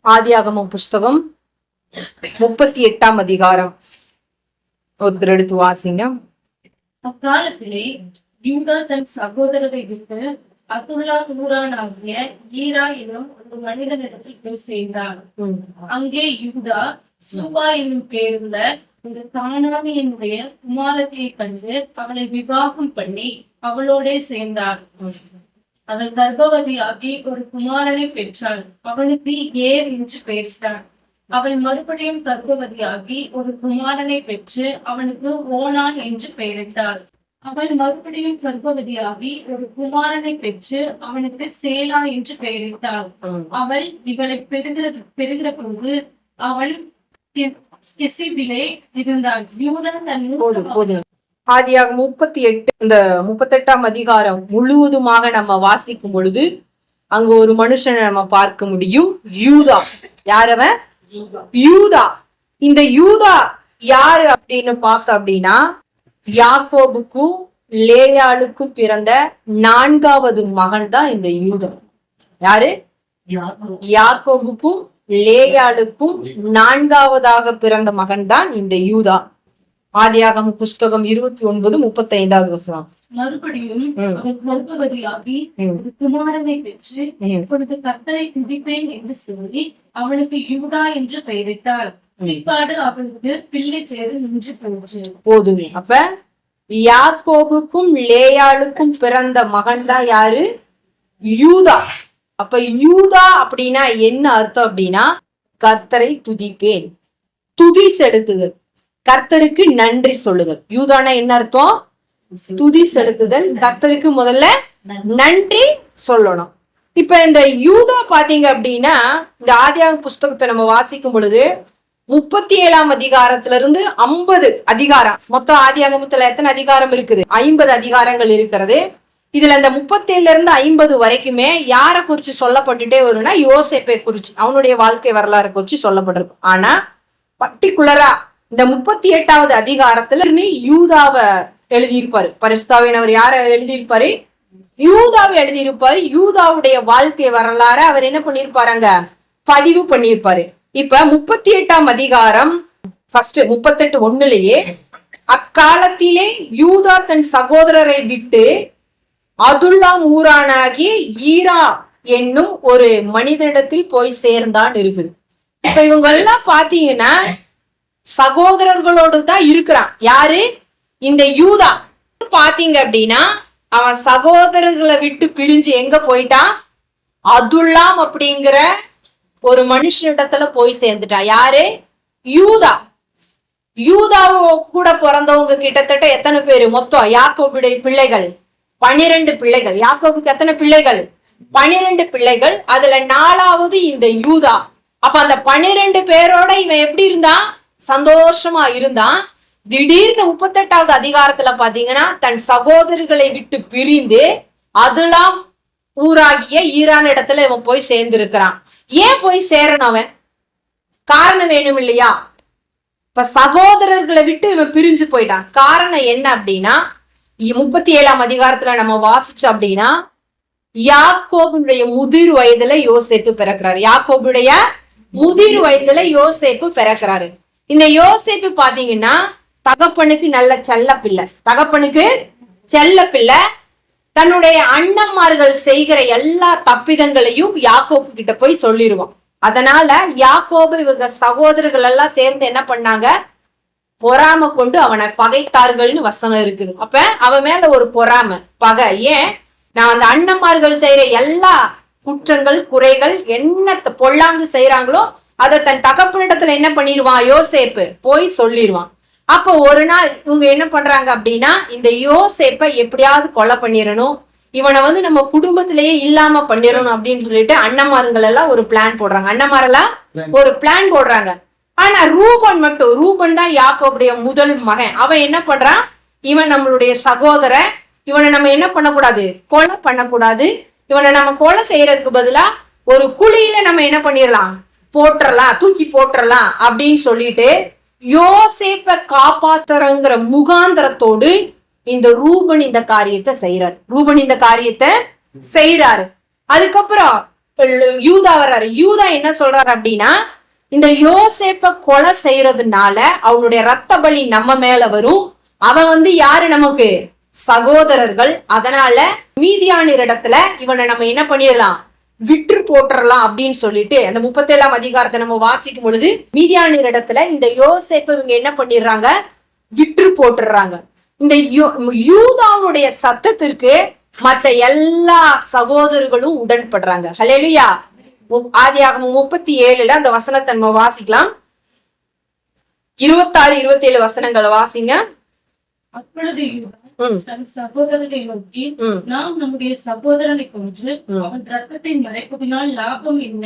ஆதியாகமம் புஸ்தகம் 38ஆம் அதிகாரம். ஒருத்தர் எடுத்து வாசிங்க. அக்காலத்திலே யூதா தன் சகோதரரை விட்டு அதுல்லா ஊரானாகிய ஈரா எனும் ஒரு மனிதனிடத்தில் போய் சேர்ந்தான். அங்கே யூதா சூபா என்னும் பேருள்ள ஒரு தானானியனுடைய குமாரத்தியை கண்டு அவளை விவாகம் பண்ணி அவளோட சேர்ந்தார். அவள் கர்ப்பவதியாகி ஒரு குமாரனை பெற்றாள். அவனுக்கு ஏர் என்று பெயரிட்டாள். அவள் மறுபடியும் கர்ப்பவதியாகி ஒரு குமாரனை பெற்று அவனுக்கு ஓனான் என்று பெயரிட்டாள். அவள் மறுபடியும் கர்ப்பவதியாகி ஒரு குமாரனை பெற்று அவனுக்கு சேலா என்று பெயரிட்டாள். அவள் இவளை பெறுகிற பொழுது அவள் கெசிபிலே இருந்தாள். யூதா தன் ஆதியாகமம் 38 இந்த 38ஆம் அதிகாரம் முழுவதுமாக நம்ம வாசிக்கும் பொழுது அங்க ஒரு மனுஷனை நம்ம பார்க்க முடியும். யூதா. யாரவன்? யூதா. இந்த யூதா யாரு அப்படின்னு பார்த்தோம் அப்படின்னா, யாக்கோபுக்கும் லேயாளுக்கும் பிறந்த 4வது மகன் தான் இந்த யூதா. யாரு? யாக்கோபுக்கும் லேயாளுக்கும் 4வதாக பிறந்த மகன் தான் இந்த யூதா. ஆதியாகமம் புஸ்தகம் 29:35 வசனம். மறுபடியும் கர்ப்பவதியாகி குமாரனை பெற்று இப்பொழுது கர்த்தரை துதிப்பேன் என்று சொல்லி அவனுக்கு யூதா என்று பெயரிட்டாள். பிற்பாடு அவளுக்கு பிள்ளை பேரு நின்று போச்சு. போதுங்க. அப்ப யாக்கோபுக்கும் லேயாளுக்கும் பிறந்த மகன் தான் யாரு? யூதா. அப்ப யூதா அப்படின்னா என்ன அர்த்தம் அப்படின்னா, கர்த்தரை துதிப்பேன், துதி செலுத்துதல், கர்த்தருக்கு நன்றி சொல்லுதல். யூதானா என்ன அர்த்தம்? துதி செலுத்துதல், கர்த்தருக்கு முதல்ல நன்றி சொல்லணும். இப்ப இந்த யூதா பாத்தீங்க அப்படின்னா, இந்த ஆதியாகம புஸ்தகத்தை நம்ம வாசிக்கும் பொழுது 37ஆம் அதிகாரத்துல இருந்து 50 அதிகாரம், மொத்தம் ஆதியாகமத்துல எத்தனை அதிகாரம் இருக்குது? 50 அதிகாரங்கள் இருக்கிறது. இதுல இந்த 37ல இருந்து 50 வரைக்குமே யாரை குறிச்சு சொல்லப்பட்டுட்டே வரும்னா, யோசேப்பை குறிச்சு, அவனுடைய வாழ்க்கை வரலாறு குறிச்சு சொல்லப்பட்டிருக்கு. ஆனா பர்டிகுலரா இந்த 38வது அதிகாரத்துல யூதாவை எழுதியிருப்பாரு. பரிசுத்தாவியானவர் யார எழுதியிருப்பாரு? யூதாவை எழுதியிருப்பாரு. யூதாவுடைய வாழ்க்கை வரலாறு அவர் என்ன பண்ணிருப்பாருங்க? பதிவு பண்ணியிருப்பாரு. இப்ப 38ஆம் அதிகாரம் ஃபர்ஸ்ட் 38:1 அக்காலத்திலே யூதா தன் சகோதரரை விட்டு அதுல்லாம் ஊரானாகிய ஈரா என்னும் ஒரு மனிதனிடத்தில் போய் சேர்ந்தான் இருக்குது. இப்ப இவங்க எல்லாம் பாத்தீங்கன்னா சகோதரர்களோடு தான் இருக்கிறான். யாரு? இந்த யூதா. பாத்தீங்க அப்படின்னா அவன் சகோதரர்களை விட்டு பிரிஞ்சு எங்க போயிட்டான்? அதுல்லாம் அப்படிங்கிற ஒரு மனுஷனிடத்துல போய் சேர்ந்துட்டான். யாரு? யூதா. யூதாவோ கூட பிறந்தவங்க கிட்டத்தட்ட எத்தனை பேரு? மொத்தம் யாக்கோபுடைய பிள்ளைகள் 12 பிள்ளைகள். யாக்கோபுக்கு எத்தனை பிள்ளைகள்? 12 பிள்ளைகள். அதுல 4வது இந்த யூதா. அப்ப அந்த 12 பேரோட இவன் எப்படி இருந்தான்? சந்தோஷமா இருந்தான். திடீர்னு 38வது அதிகாரத்துல பாத்தீங்கன்னா தன் சகோதரிகளை விட்டு பிரிந்து அதுலாம் ஊராகிய ஈரான் இடத்துல இவன் போய் சேர்ந்திருக்கிறான். ஏன் போய் சேரணும்? அவன் காரணம் வேணும் இல்லையா? இப்ப சகோதரர்களை விட்டு இவன் பிரிஞ்சு போயிட்டான். காரணம் என்ன அப்படின்னா, 37ஆம் அதிகாரத்துல நம்ம வாசிச்சோம் அப்படின்னா, யாக்கோபுடைய முதிர் வயதுல யோசேப்பு பிறக்கிறாரு. யாக்கோபுடைய முதிர் வயதுல யோசேப்பு பிறக்கிறாரு. இந்த யோசேப்பு பாத்தீங்கன்னா தகப்பனுக்கு நல்ல செல்ல பிள்ளை. தகப்பனுக்கு செல்ல பிள்ளை. தன்னுடைய அண்ணன்மார்கள் செய்கிற எல்லா தப்பிதங்களையும் யாக்கோபு கிட்ட போய் சொல்லிடுவான். அதனால யாக்கோபு இவங்க சகோதரர்கள் எல்லாம் சேர்ந்து என்ன பண்ணாங்க? பொறாம கொண்டு அவனை பகைத்தார்கள்னு வசனம் இருக்குது. அப்ப அவன் மேல ஒரு பொறாம, பகை. ஏன்? நான் அந்த அண்ணன்மார்கள் செய்யற எல்லா குற்றங்கள் குறைகள் என்ன பொல்லாங்கு செய்யறாங்களோ அதை தன் தகப்பனிடத்துல என்ன பண்ணிடுவான்? யோசேப்பு போய் சொல்லிடுவான். அப்போ ஒரு நாள் இவங்க என்ன பண்றாங்க அப்படின்னா, இந்த யோசேப்பை எப்படியாவது கொலை பண்ணிடணும், இவனை நம்ம குடும்பத்திலேயே இல்லாம பண்ணிடணும் அப்படின்னு சொல்லிட்டு அண்ணன்மார்கள் எல்லாம் ஒரு பிளான் போடுறாங்க. அண்ணன்மாரெல்லாம் ஒரு பிளான் போடுறாங்க. ஆனா ரூபன் மட்டும், ரூபன் தான் யாக்கோபுடைய முதல் மகன். அவன் என்ன பண்றான்? இவன் நம்மளுடைய சகோதரன், இவனை நம்ம என்ன பண்ணக்கூடாது? கொலை பண்ணக்கூடாது. இவனை நம்ம கொலை செய்யறதுக்கு பதிலா ஒரு குழியில நம்ம என்ன பண்ணிடலாம்? போட்டுறலாம், தூக்கி போட்டுறலாம் அப்படின்னு சொல்லிட்டு யோசேப்பை காப்பாத்துறங்கிற முகாந்திரத்தோடு இந்த ரூபன் இந்த காரியத்தை செய்யறாரு. ரூபன் இந்த காரியத்தை செய்யறாரு. அதுக்கப்புறம் யூதா வர்றாரு. யூதா என்ன சொல்றாரு அப்படின்னா, இந்த யோசேப்ப கொலை செய்யறதுனால அவனுடைய ரத்த பலி நம்ம மேல வரும். அவன் யாரு நமக்கு சகோதரர்கள். அதனால மீதியானியர் இடத்துல இவனை நம்ம என்ன பண்ணிடலாம், விற்று போட்டுறலாம் அப்படின்னு சொல்லிட்டு அந்த 37ஆம் அதிகாரத்தை நம்ம வாசிக்கும் பொழுது மீதியானியர் இடத்துல இந்த யோசேப்ப இவங்க என்ன பண்ணிடுறாங்க, விற்று போட்டுறாங்க. இந்த யூதாவுடைய சத்தத்திற்கு மத்த எல்லா சகோதரர்களும் உடன்படுறாங்க. ஹல்லேலூயா. ஆதியாகமம் 37 அந்த வசனத்தை நம்ம வாசிக்கலாம். 26, 27 வசனங்களை வாசிங்க. அப்பொழுது தன் சகோதரனை நோக்கி, நாம் நம்முடைய சகோதரனை கொன்று அவன் ரத்தத்தை மறைப்பதினால் லாபம் என்ன?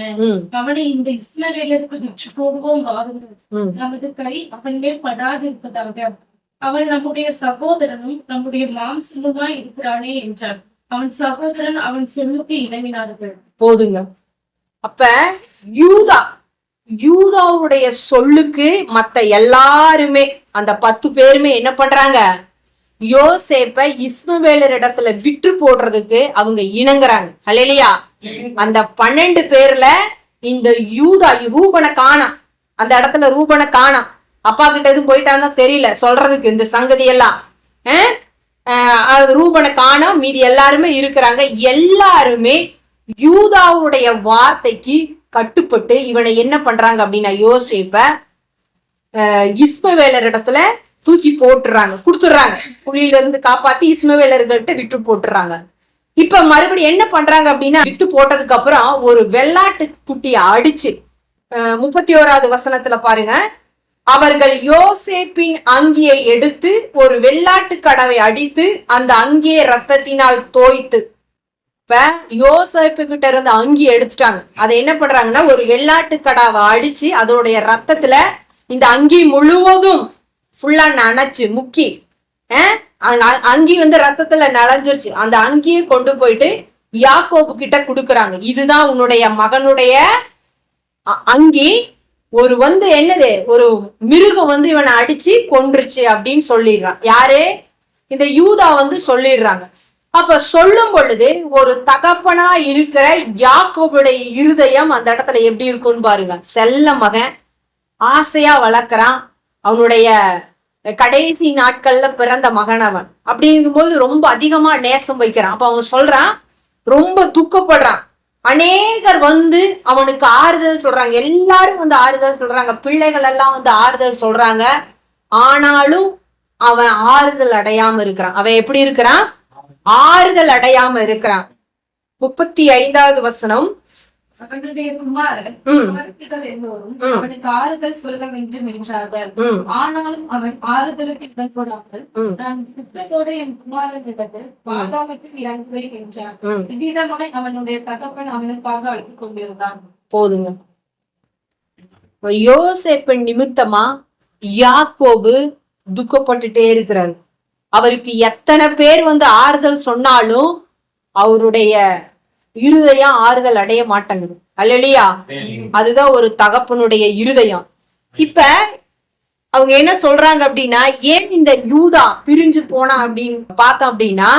அவனை இந்த இஸ்மவேலருக்கு விற்று போடுவோம் வாருங்கள், நமது கை அவன் மேல் படாதிருப்பதாக. அவன் நம்முடைய சகோதரனும் நம்முடைய மாம்சமுமாய் இருக்கிறானே என்றான். அவன் சகோதரன் அவன் சொல்லுக்கு இணங்கினார்கள். போதுங்க. அப்ப யூதாவுடைய சொல்லுக்கு மத்த எல்லாருமே அந்த 10 பேருமே என்ன பண்றாங்க, யோசேப்ப இஸ்மவேலர் இடத்துல விற்று போடுறதுக்கு அவங்க இணங்குறாங்க. ஹல்லேலூயா. அந்த 12 பேர்ல இந்த ரூபனை காணோம். அந்த இடத்துல ரூபனை காணோம். அப்பா கிட்ட எதுவும் போயிட்டான்னு தெரியல சொல்றதுக்கு இந்த சங்கதி எல்லாம். ரூபனை காணோம். மீதி எல்லாருமே இருக்கிறாங்க. எல்லாருமே யூதாவுடைய வார்த்தைக்கு கட்டுப்பட்டு இவனை என்ன பண்றாங்க அப்படின்னா, யோசேப்ப இஸ்மவேலர் இடத்துல தூக்கி போட்டுறாங்க, கொடுத்துடுறாங்க. புலியில இருந்து காப்பாத்தி இஸ்மவேலர்கள்ட்ட விட்டு போட்டுறாங்க. இப்ப மறுபடியும் என்ன பண்றாங்க அப்படின்னா, வித்து போட்டதுக்கு அப்புறம் ஒரு வெள்ளாட்டு குட்டியை அடிச்சு 31வது வசனத்துல பாருங்க, அவர்கள் யோசேப்பின் அங்கியை எடுத்து ஒரு வெள்ளாட்டு கடவை அடித்து அந்த அங்கியை ரத்தத்தினால் தோய்த்து. இப்ப யோசேப்பு கிட்ட இருந்து அங்கி எடுத்துட்டாங்க. அதை என்ன பண்றாங்கன்னா, ஒரு வெள்ளாட்டு கடாவை அடிச்சு அதோடைய ரத்தத்துல இந்த அங்கி முழுவதும் ஃபுல்லா நனைச்சு முக்கி, அங்கி ரத்தத்துல நனைஞ்சிருச்சு. அந்த அங்கியை கொண்டு போயிட்டு யாக்கோபு கிட்ட கொடுக்குறாங்க. இதுதான் உன்னுடைய மகனுடைய அங்கி. ஒரு என்னது, ஒரு மிருகம் இவனை அடிச்சு கொன்றுச்சு அப்படின்னு சொல்லிடுறான். யாரு, இந்த யூதா சொல்லிடுறாங்க. அப்ப சொல்லும் பொழுது ஒரு தகப்பனா இருக்கிற யாக்கோபுடைய இருதயம் அந்த இடத்துல எப்படி இருக்கும்னு பாருங்க. செல்ல மகன், ஆசையா வளர்க்கிறான். அவனுடைய கடைசி நாட்கள்ல பிறந்த மகன் அவன். அப்படிங்கும்போது ரொம்ப அதிகமா நேசம் வைக்கிறான். அப்ப அவன் சொல்றான், ரொம்ப துக்கப்படுறான். அநேகர் அவனுக்கு ஆறுதல் சொல்றாங்க. எல்லாரும் ஆறுதல் சொல்றாங்க. பிள்ளைகள் எல்லாம் ஆறுதல் சொல்றாங்க. ஆனாலும் அவன் ஆறுதல் அடையாம இருக்கிறான். அவன் எப்படி இருக்கிறான், ஆறுதல் அடையாம இருக்கிறான். 35வது வசனம், அவனுடைய குமாரன் எல்லோரும் அவனுக்கு ஆறுதல் சொல்ல வேண்டும் என்றார்கள். ஆனாலும் அவன் ஆறுதலுக்கு இடம் கொடாமல், நான் துக்கத்தோட என் குமாரன் இடத்தில் பாதாளத்தில் இறங்குவேன் என்றான். இவ்விதமாய் அவனுடைய தகப்பன் அவனுக்காக அழுது கொண்டிருந்தான். போதுங்க. யோசேப்பின் நிமித்தமா யாக்கோபு துக்கப்பட்டுட்டே இருக்கிறார். அவருக்கு எத்தனை பேர் ஆறுதல் சொன்னாலும் அவருடைய இருதயம் ஆறுதல் அடைய மாட்டேங்குது. அல்லேலூயா. அதுதான் ஒரு தகப்பனுடைய இருதயம். இப்ப அவங்க என்ன சொல்றாங்க அப்படின்னா, ஏன் இந்த யூதா பிரிஞ்சு போனா அப்படின்னு பார்த்தோம் அப்படின்னா,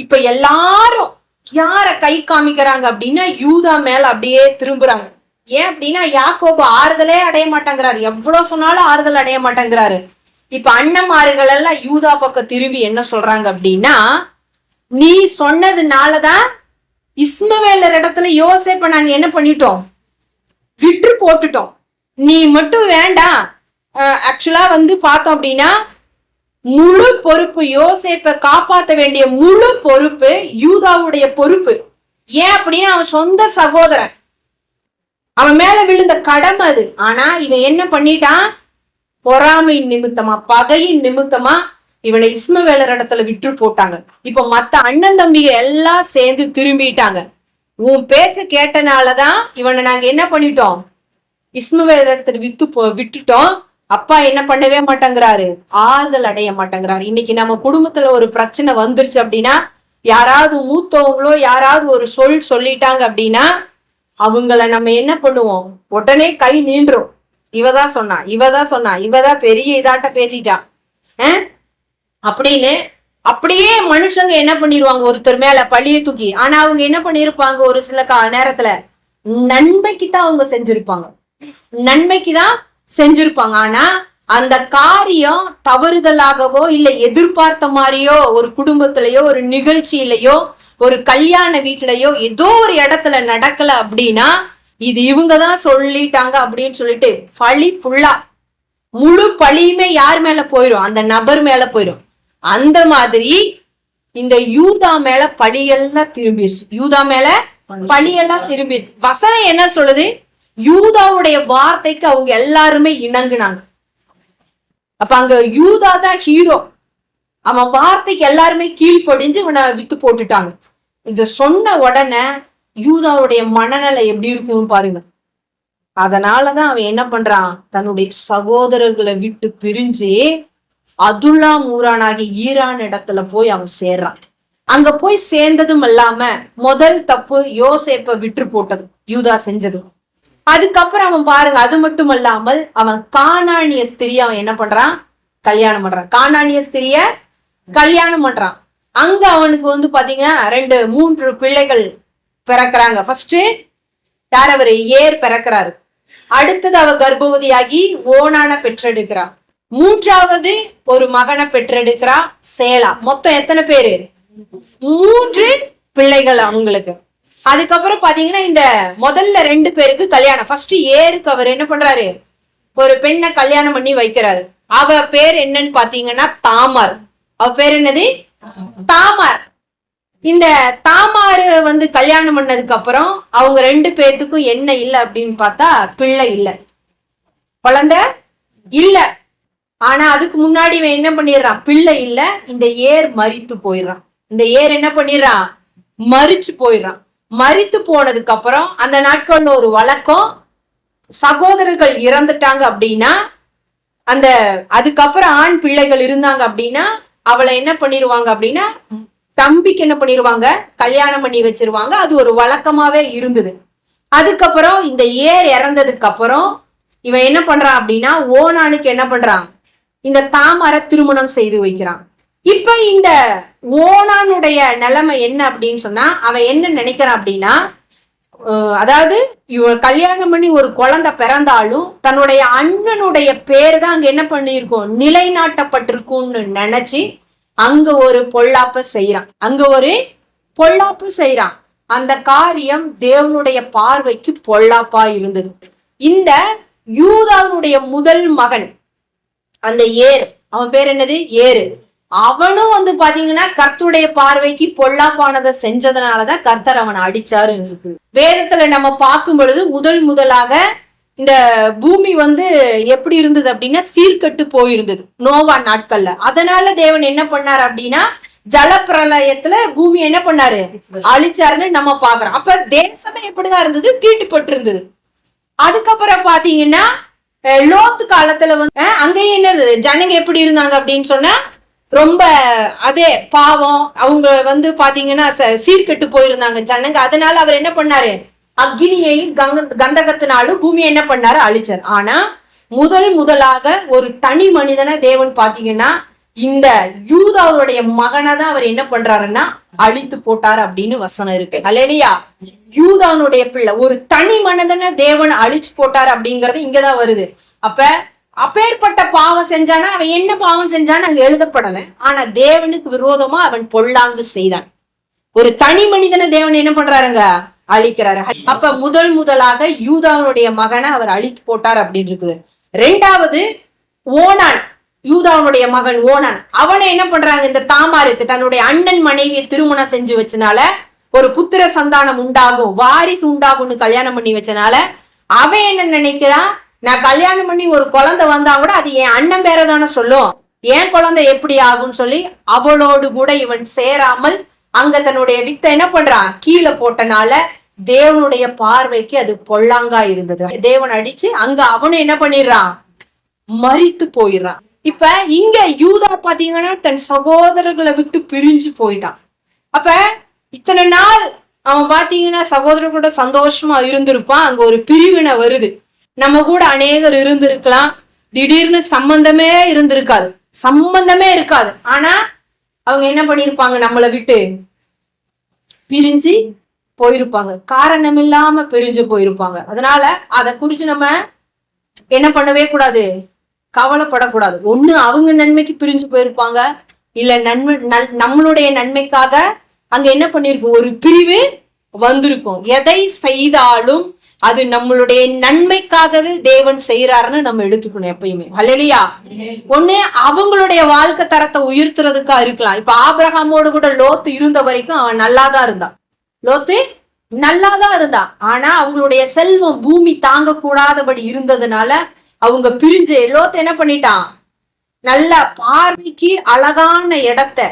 இப்ப எல்லாரும் யார கை காமிக்கிறாங்க அப்படின்னா யூதா மேல அப்படியே திரும்புறாங்க. ஏன் அப்படின்னா, யாக்கோபு ஆறுதலே அடைய மாட்டேங்கிறாரு. எவ்வளவு சொன்னாலும் ஆறுதல் அடைய மாட்டேங்கிறாரு. இப்ப அண்ணன்மார்கள் எல்லாம் யூதா பக்கம் திரும்பி என்ன சொல்றாங்க அப்படின்னா, நீ சொன்னதுனாலதான் இஸ்மவேலர் இடத்துல யோசேப்ப நாங்க என்ன பண்ணிட்டோம், விற்று போட்டுட்டோம். நீ மட்டும் வேண்டாம். ஆக்சுவலா பார்த்தோம் அப்படின்னா முழு பொறுப்பு, யோசேப்பை காப்பாற்ற வேண்டிய முழு பொறுப்பு யூதாவுடைய பொறுப்பு. ஏன் அப்படின்னா அவன் சொந்த சகோதரன், அவன் மேல விழுந்த கடமை அது. ஆனா இவன் என்ன பண்ணிட்டான், பொறாமை நிமித்தமா, பகையின் நிமித்தமா இவனை இஸ்மவேலர் இடத்துல விற்று போட்டாங்க. இப்ப மத்த அண்ணன் தம்பிங்க எல்லாம் சேர்ந்து திரும்பிட்டாங்க. உன் பேச்ச கேட்டனாலதான் இவனை நாங்க என்ன பண்ணிட்டோம், இஸ்மவேலர் இடத்துல விட்டுட்டோம். அப்பா என்ன பண்ணவே மாட்டேங்கிறாரு, ஆறுதல் அடைய மாட்டேங்கிறாரு. இன்னைக்கு நம்ம குடும்பத்துல ஒரு பிரச்சனை வந்துருச்சு அப்படின்னா, யாராவது மூத்தவங்களோ யாராவது ஒரு சொல்லிட்டாங்க அப்படின்னா அவங்கள நம்ம என்ன பண்ணுவோம், உடனே கை நீண்டுரும். இவதான் சொன்னா, இவதான் பெரிய இதாட்ட பேசிட்டா அப்படின்னு அப்படியே மனுஷங்க என்ன பண்ணிருவாங்க ஒருத்தர் மேல பழிய தூக்கி. ஆனா அவங்க என்ன பண்ணிருப்பாங்க, ஒரு சில நேரத்துல நன்மைக்கு தான் அவங்க செஞ்சிருப்பாங்க, நன்மைக்கு தான் செஞ்சிருப்பாங்க. ஆனா அந்த காரியம் தவறுதலாகவோ இல்ல எதிர்பார்த்த மாதிரியோ ஒரு குடும்பத்திலயோ ஒரு நிகழ்ச்சியிலயோ ஒரு கல்யாண வீட்லயோ ஏதோ ஒரு இடத்துல நடக்கல அப்படின்னா இது இவங்கதான் சொல்லிட்டாங்க அப்படின்னு சொல்லிட்டு பழி ஃபுல்லா முழு பழியுமே யார் மேல போயிரும், அந்த நபர் மேல போயிரும். அந்த மாதிரி இந்த யூதா மேல பழியெல்லாம் திரும்பிடுச்சு, யூதா மேல பழியெல்லாம் திரும்பிடுச்சு. வசனம் என்ன சொல்லுது, யூதாவுடைய வார்த்தைக்கு அவங்க எல்லாருமே இணங்குனாங்க. அப்ப அங்க யூதா தான் ஹீரோ, அவன் வார்த்தைக்கு எல்லாருமே கீழ்ப்படிஞ்சு இவனை வித்து போட்டுட்டாங்க. இத சொன்ன உடனே யூதாவுடைய மனநிலை எப்படி இருக்கும்னு பாருங்க. அதனாலதான் அவன் என்ன பண்றான், தன்னுடைய சகோதரர்களை விட்டு பிரிஞ்சு அதுல்லாம் ஊரானாகி ஈரான் இடத்துல போய் அவன் சேர்றான். அங்க போய் சேர்ந்ததும் இல்லாம முதல் தப்பு யோசேப்பை விட்டு போட்டது யூதா செஞ்சது. அதுக்கப்புறம் அவன் பாருங்க, அது மட்டும் இல்லாமல் அவன் கானானிய ஸ்திரிய அவன் என்ன பண்றான், கல்யாணம் பண்றான். கானானிய ஸ்திரிய கல்யாணம் பண்றான். அங்க அவனுக்கு பாத்தீங்கன்னா 3 பிள்ளைகள் பிறக்கிறாங்க. ஃபர்ஸ்ட் யார், அவரு ஏர் பிறக்கிறாரு. அடுத்தது அவ கர்ப்பவதியாகி ஓனான பெற்றெடுக்கிறா. 3வது ஒரு மகனை பெற்றெடுக்கிறா, சேலா. மொத்தம் எத்தனை பேரு, 3 பிள்ளைகள் அவங்களுக்கு. அதுக்கப்புறம் பாத்தீங்கன்னா இந்த முதல்ல 2 பேருக்கு கல்யாணம். ஃபர்ஸ்ட் ஏருக்கு அவர் என்ன பண்றாரு, ஒரு பெண்ணை கல்யாணம் பண்ணி வைக்கிறாரு. அவ பேர் என்னன்னு பாத்தீங்கன்னா தாமார். அவ பேர் என்னது, தாமார். இந்த தாமாரு கல்யாணம் பண்ணதுக்கு அப்புறம் அவங்க 2 பேர்த்துக்கும் என்ன இல்லை அப்படின்னு பார்த்தா பிள்ளை இல்லை, குழந்தை இல்ல. ஆனா அதுக்கு முன்னாடி இவன் என்ன பண்ணிடுறான், பிள்ளை இல்ல, இந்த ஏர் மரித்து போயிடுறான். இந்த ஏர் என்ன பண்ணிடுறான், மரிச்சு போயிடுறான். மரித்து போனதுக்கு அப்புறம் அந்த நாட்கள்ல ஒரு வழக்கம், சகோதரர்கள் இறந்துட்டாங்க அப்படின்னா அந்த அதுக்கப்புறம் ஆண் பிள்ளைகள் இருந்தாங்க அப்படின்னா அவளை என்ன பண்ணிருவாங்க அப்படின்னா தம்பிக்கு என்ன பண்ணிருவாங்க, கல்யாணம் பண்ணி வச்சிருவாங்க. அது ஒரு வழக்கமாவே இருந்தது. அதுக்கப்புறம் இந்த ஏர் இறந்ததுக்கு அப்புறம் இவன் என்ன பண்றான் அப்படின்னா ஓனானுக்கு என்ன பண்றான், இந்த தாமரை திருமணம் செய்து வைக்கிறான். இப்ப இந்த ஓனானுடைய நிலைமை என்ன அப்படின்னு சொன்னா அவன் என்ன நினைக்கிறான் அப்படின்னா, அதாவது இவன் கல்யாணம் பண்ணி ஒரு குழந்தை பிறந்தாலும் தன்னுடைய அண்ணனுடைய பேர் தான் அங்க என்ன பண்ணிருக்கும், நிலைநாட்டப்பட்டிருக்கும்னு நினைச்சு அங்க ஒரு பொல்லாப்பு செய்யறான், அங்க ஒரு பொல்லாப்பு செய்யறான். அந்த காரியம் தேவனுடைய பார்வைக்கு பொல்லாப்பா இருந்தது. இந்த யூதாவுடைய முதல் மகன் அந்த ஏர், அவன் பேர் என்னது, ஏரு. அவனும் பாத்தீங்கன்னா கர்த்தருடைய பார்வைக்கு பொல்லாப்பானதை செஞ்சதுனாலதான் கர்த்தர் அவனை அடிச்சாரு. வேதத்துல நம்ம பார்க்கும் பொழுது முதலாக இந்த பூமி எப்படி இருந்தது அப்படின்னா சீர்கட்டு போயிருந்தது நோவா நாட்கள்ல. அதனால தேவன் என்ன பண்ணாரு அப்படின்னா ஜலப்பிரளயத்துல பூமி என்ன பண்ணாரு, அழிச்சாருன்னு நம்ம பாக்குறோம். அப்ப தேசமே எப்படிதான் இருந்தது, தீட்டுப்பட்டு இருந்தது. அதுக்கப்புறம் பாத்தீங்கன்னா லோத்து காலத்துல அங்கேயும் என்ன இருந்தது, ஜனங்க எப்படி இருந்தாங்க அப்படின்னு சொன்னா ரொம்ப அதே பாவம். அவங்க பாத்தீங்கன்னா சீர்கெட்டு போயிருந்தாங்க ஜனங்க. அதனால அவர் என்ன பண்ணாரு, அக்னியையும் கந்தகத்தினாலும் பூமியை என்ன பண்ணாரு, அழிச்சார். ஆனா முதலாக ஒரு தனி மனிதனை தேவன் பாத்தீங்கன்னா இந்த யூதாவுடைய மகனை தான் அவர் என்ன பண்றாருன்னா அழித்து போட்டாரு அப்படின்னு வசனம் இருக்கு. அல்லேலூயா. யூதாவுடைய பிள்ளை ஒரு தனி மனிதனை தேவன் அழிச்சு போட்டாரு அப்படிங்கறது இங்கதான் வருது. அப்ப அப்பேற்பட்ட பாவம் செஞ்சானா அவன் என்ன பாவம் செஞ்சான்னு அங்க எழுதப்படல. ஆனா தேவனுக்கு விரோதமா அவன் பொல்லாங்கு செய்தான். ஒரு தனி மனிதனை தேவன் என்ன பண்றாருங்க, அழிக்கிறாரு. அப்ப முதலாக யூதாவுடைய மகனை அவர் அழித்து போட்டார் அப்படின்னு இருக்குது. 2வது ஓனான், யூதாவுடைய மகன் ஓனான். அவனை என்ன பண்றாங்க, இந்த தாமாருக்கு தன்னுடைய அண்ணன் மனைவியை திருமணம் செஞ்சு வச்சனால ஒரு புத்திர சந்தானம் உண்டாகும், வாரிசு உண்டாகும்னு கல்யாணம் பண்ணி வச்சனால அவன் என்ன நினைக்கிறான், நான் கல்யாணம் பண்ணி ஒரு குழந்தை வந்தா கூட அது என் அண்ணன் பேரை தானே சொல்லும், என் குழந்தை எப்படி ஆகும்னு சொல்லி அவளோடு கூட இவன் சேராமல் அங்க தன்னுடைய வித்தை என்ன பண்றான், கீழே போட்டனால தேவனுடைய பார்வைக்கு அது பொல்லாங்கா இருந்தது. தேவன் அடிச்சு அங்க அவனும் என்ன பண்ணிடுறான், மரித்து போயிடுறான். இப்ப இங்க யூதா பாத்தீங்கன்னா தன் சகோதரர்களை விட்டு பிரிஞ்சு போயிட்டான். அப்ப இத்தனை நாள் அவன் பாத்தீங்கன்னா சகோதரர்களோட சந்தோஷமா இருந்திருப்பான். அங்க ஒரு பிரிவினை வருது. நம்ம கூட அநேகர் இருந்திருக்கலாம், திடீர்னு சம்பந்தமே இருந்திருக்காது, சம்பந்தமே இருக்காது. ஆனா அவங்க என்ன பண்ணிருப்பாங்க, நம்மளை விட்டு பிரிஞ்சு போயிருப்பாங்க, காரணம் இல்லாம பிரிஞ்சு போயிருப்பாங்க. அதனால அதை குறிச்சு நம்ம என்ன பண்ணவே கூடாது, கவலைப்படக்கூடாது. ஒண்ணு அவங்க நன்மைக்கு பிரிஞ்சு போயிருப்பாங்க, இல்ல நம்மளுடைய நன்மைக்காக அங்க என்ன பண்ணிருக்கும், ஒரு பிரிவு வந்திருக்கும். எதை செய்தாலும் அது நம்மளுடைய நன்மைக்காகவே தேவன் செய்யறாருன்னு நம்ம எடுத்துக்கணும் எப்பயுமே. அல்லேலூயா. ஒண்ணு அவங்களுடைய வாழ்க்கை தரத்தை உயர்த்துறதுக்கா இருக்கலாம். இப்ப ஆபிரகாமோடு கூட லோத்து இருந்த வரைக்கும் அவன் நல்லாதான் இருந்தான், லோத்து நல்லாதான் இருந்தான். ஆனா அவங்களுடைய செல்வம் பூமி தாங்க கூடாதபடி இருந்ததுனால அவங்க பிரிஞ்சு லோத்து என்ன பண்ணிட்டான், நல்ல பார்வைக்கு அழகான இடத்த,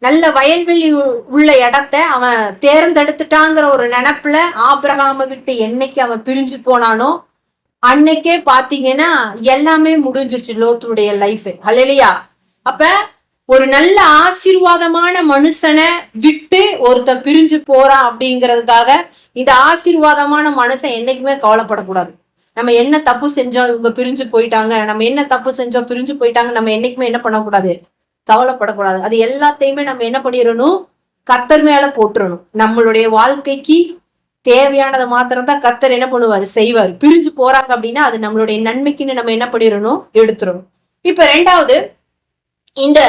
நல்ல வயல்வெளி உள்ள இடத்த அவன் தேர்ந்தெடுத்துட்டாங்கிற ஒரு நினைப்புல ஆபிரகாம விட்டு என்னைக்கு அவன் பிரிஞ்சு போனானோ அன்னைக்கே பாத்தீங்கன்னா எல்லாமே முடிஞ்சிருச்சு லோத்துடைய லைஃப். அல்லேலூயா. அப்ப ஒரு நல்ல ஆசீர்வாதமான மனுஷனை விட்டு ஒருத்தன் பிரிஞ்சு போறான் அப்படிங்கிறதுக்காக இந்த ஆசீர்வாதமான மனுஷன் என்னைக்குமே கவலைப்படக்கூடாது. நம்ம என்ன தப்பு செஞ்சோம் இவங்க பிரிஞ்சு போயிட்டாங்க, நம்ம என்ன தப்பு செஞ்சோம் பிரிஞ்சு போயிட்டாங்க, நம்ம என்னைக்குமே என்ன பண்ணக்கூடாது, கவலைப்படக்கூடாது. அது எல்லாத்தையுமே நம்ம என்ன பண்ணிடணும், கர்த்தர் மேல போட்டுறணும். நம்மளுடைய வாழ்க்கைக்கு தேவையானதை மாத்திரம் தான் கர்த்தர் என்ன பண்ணுவாரு, செய்வாரு. பிரிஞ்சு போறாங்க அப்படின்னா அது நம்மளுடைய நன்மைக்குன்னு நம்ம என்ன பண்ணிடணும், எடுத்துடணும். இப்ப ரெண்டாவது, இந்த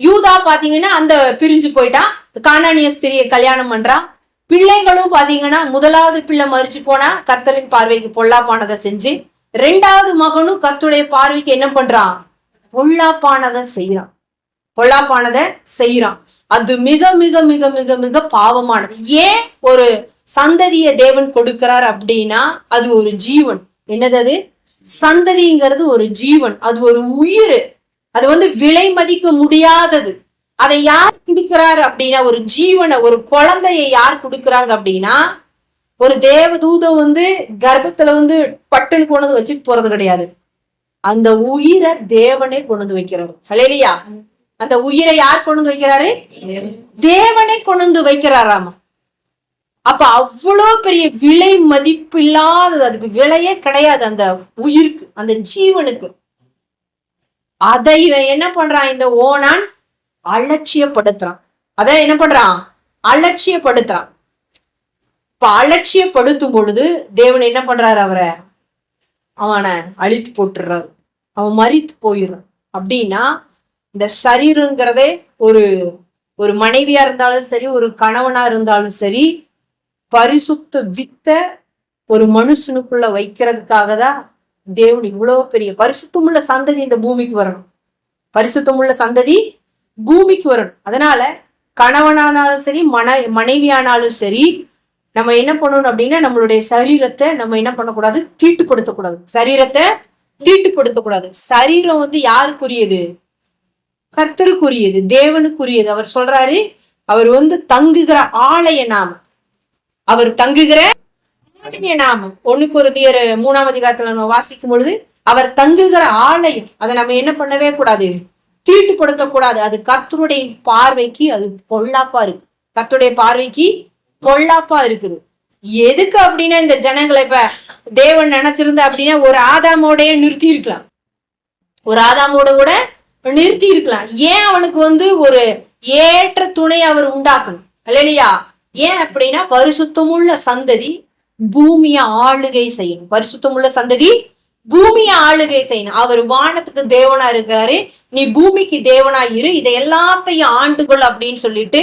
யூதா பாத்தீங்கன்னா அந்த பிரிஞ்சு போயிட்டான், கானானிய ஸ்திரியை கல்யாணம் பண்றான். பிள்ளைகளும் பாத்தீங்கன்னா முதலாவது பிள்ளை மரிச்சு போனா கர்த்தரின் பார்வைக்கு பொல்லாப்பானதை செஞ்சு, ரெண்டாவது மகனும் கர்த்தருடைய பார்வைக்கு என்ன பண்றான், பொல்லாப்பானதை செய்யறான், பொல்லாப்பானதை செய்யறான். அது மிக மிக மிக மிக மிக பாவமானது. ஏன் ஒரு சந்ததியை தேவன் கொடுக்கிறார் அப்படின்னா அது ஒரு ஜீவன். என்னது அது, சந்ததிங்கிறது ஒரு ஜீவன், அது ஒரு உயிர், அது விலை மதிக்க முடியாதது. அதை யார் கொடுக்கிறாரு அப்படின்னா, ஒரு ஜீவனை, ஒரு குழந்தையை யார் கொடுக்குறாங்க அப்படின்னா, ஒரு தேவதூதம் கர்ப்பத்துல பட்டுன்னு கொண்டு வச்சுட்டு போறது கிடையாது. அந்த உயிரை தேவனே கொண்டு வைக்கிறாரு. அல்லேலூயா. அந்த உயிரை யார் கொண்டு வைக்கிறாரு, தேவனே கொண்டு வைக்கிறாராமா. அப்ப அவ்வளவு பெரிய விலை மதிப்பு இல்லாதது, அதுக்கு விலையே கிடையாது அந்த உயிருக்கு, அந்த ஜீவனுக்கு. அதை என்ன பண்றான் இந்த ஓனான், அலட்சியப்படுத்துறான். அத என்ன பண்றான், அலட்சியப்படுத்துறான். இப்ப அலட்சியப்படுத்தும் பொழுது தேவன் என்ன பண்றாரு, அவனை அழித்து போட்டுறாரு, அவன் மரித்து போயிடுறான். அப்படின்னா இந்த சரீரங்கிறதே ஒரு மனைவியா இருந்தாலும் சரி, ஒரு கணவனா இருந்தாலும் சரி, பரிசுத்த வித்த ஒரு மனுஷனுக்குள்ள வைக்கிறதுக்காக தான் தேவன் இவ்வளவு பெரிய பரிசுத்தமுள்ள சந்ததி இந்த பூமிக்கு வரணும், பரிசுத்தமுள்ள சந்ததி பூமிக்கு வரணும். அதனால கணவனானாலும் சரி, மனைவியானாலும் சரி, நம்ம என்ன பண்ணணும் அப்படின்னா நம்மளுடைய சரீரத்தை நம்ம என்ன பண்ணக்கூடாது, தீட்டுப்படுத்தக்கூடாது, சரீரத்தை தீட்டுப்படுத்தக்கூடாது. சரீரம் யாருக்குரியது, கர்த்தருக்குரியது, தேவனுக்குரியது. அவர் சொல்றாரு, அவர் தங்குகிற ஆலய நாமம், அவர் தங்குகிற ஆலய நாமம். 1 கொரிந்தியர் 3ஆம் அதிகாரத்துல நம்ம வாசிக்கும் பொழுது அவர் தங்குகிற ஆலயம், அதை நம்ம என்ன பண்ணவே கூடாது, தீட்டுப்படுத்தக்கூடாது. அது கர்த்தருடைய பார்வைக்கு அது பொல்லாப்பா இருக்கு, கர்த்தருடைய பார்வைக்கு பொல்லாப்பா இருக்குது. எதுக்கு அப்படின்னா இந்த ஜனங்களை இப்ப தேவன் நினைச்சிருந்த அப்படின்னா ஒரு ஆதாமோடைய நிறுத்தி இருக்கலாம், ஒரு ஆதாமோட கூட நிறுத்தி இருக்கலாம். ஏன் அவனுக்கு ஒரு ஏற்ற துணை அவர் உண்டாக்கணும். அல்லேலூயா. ஏன் அப்படின்னா பரிசுத்தமுள்ள சந்ததி பூமியை ஆளுகை செய்யணும், பரிசுத்தமுள்ள சந்ததி பூமியை ஆளுகை செய்யணும். அவர் வானத்துக்கு தேவனா இருக்கிறாரு, நீ பூமிக்கு தேவனா இரு, இதை எல்லாத்தையும் ஆண்டுகொள் அப்படின்னு சொல்லிட்டு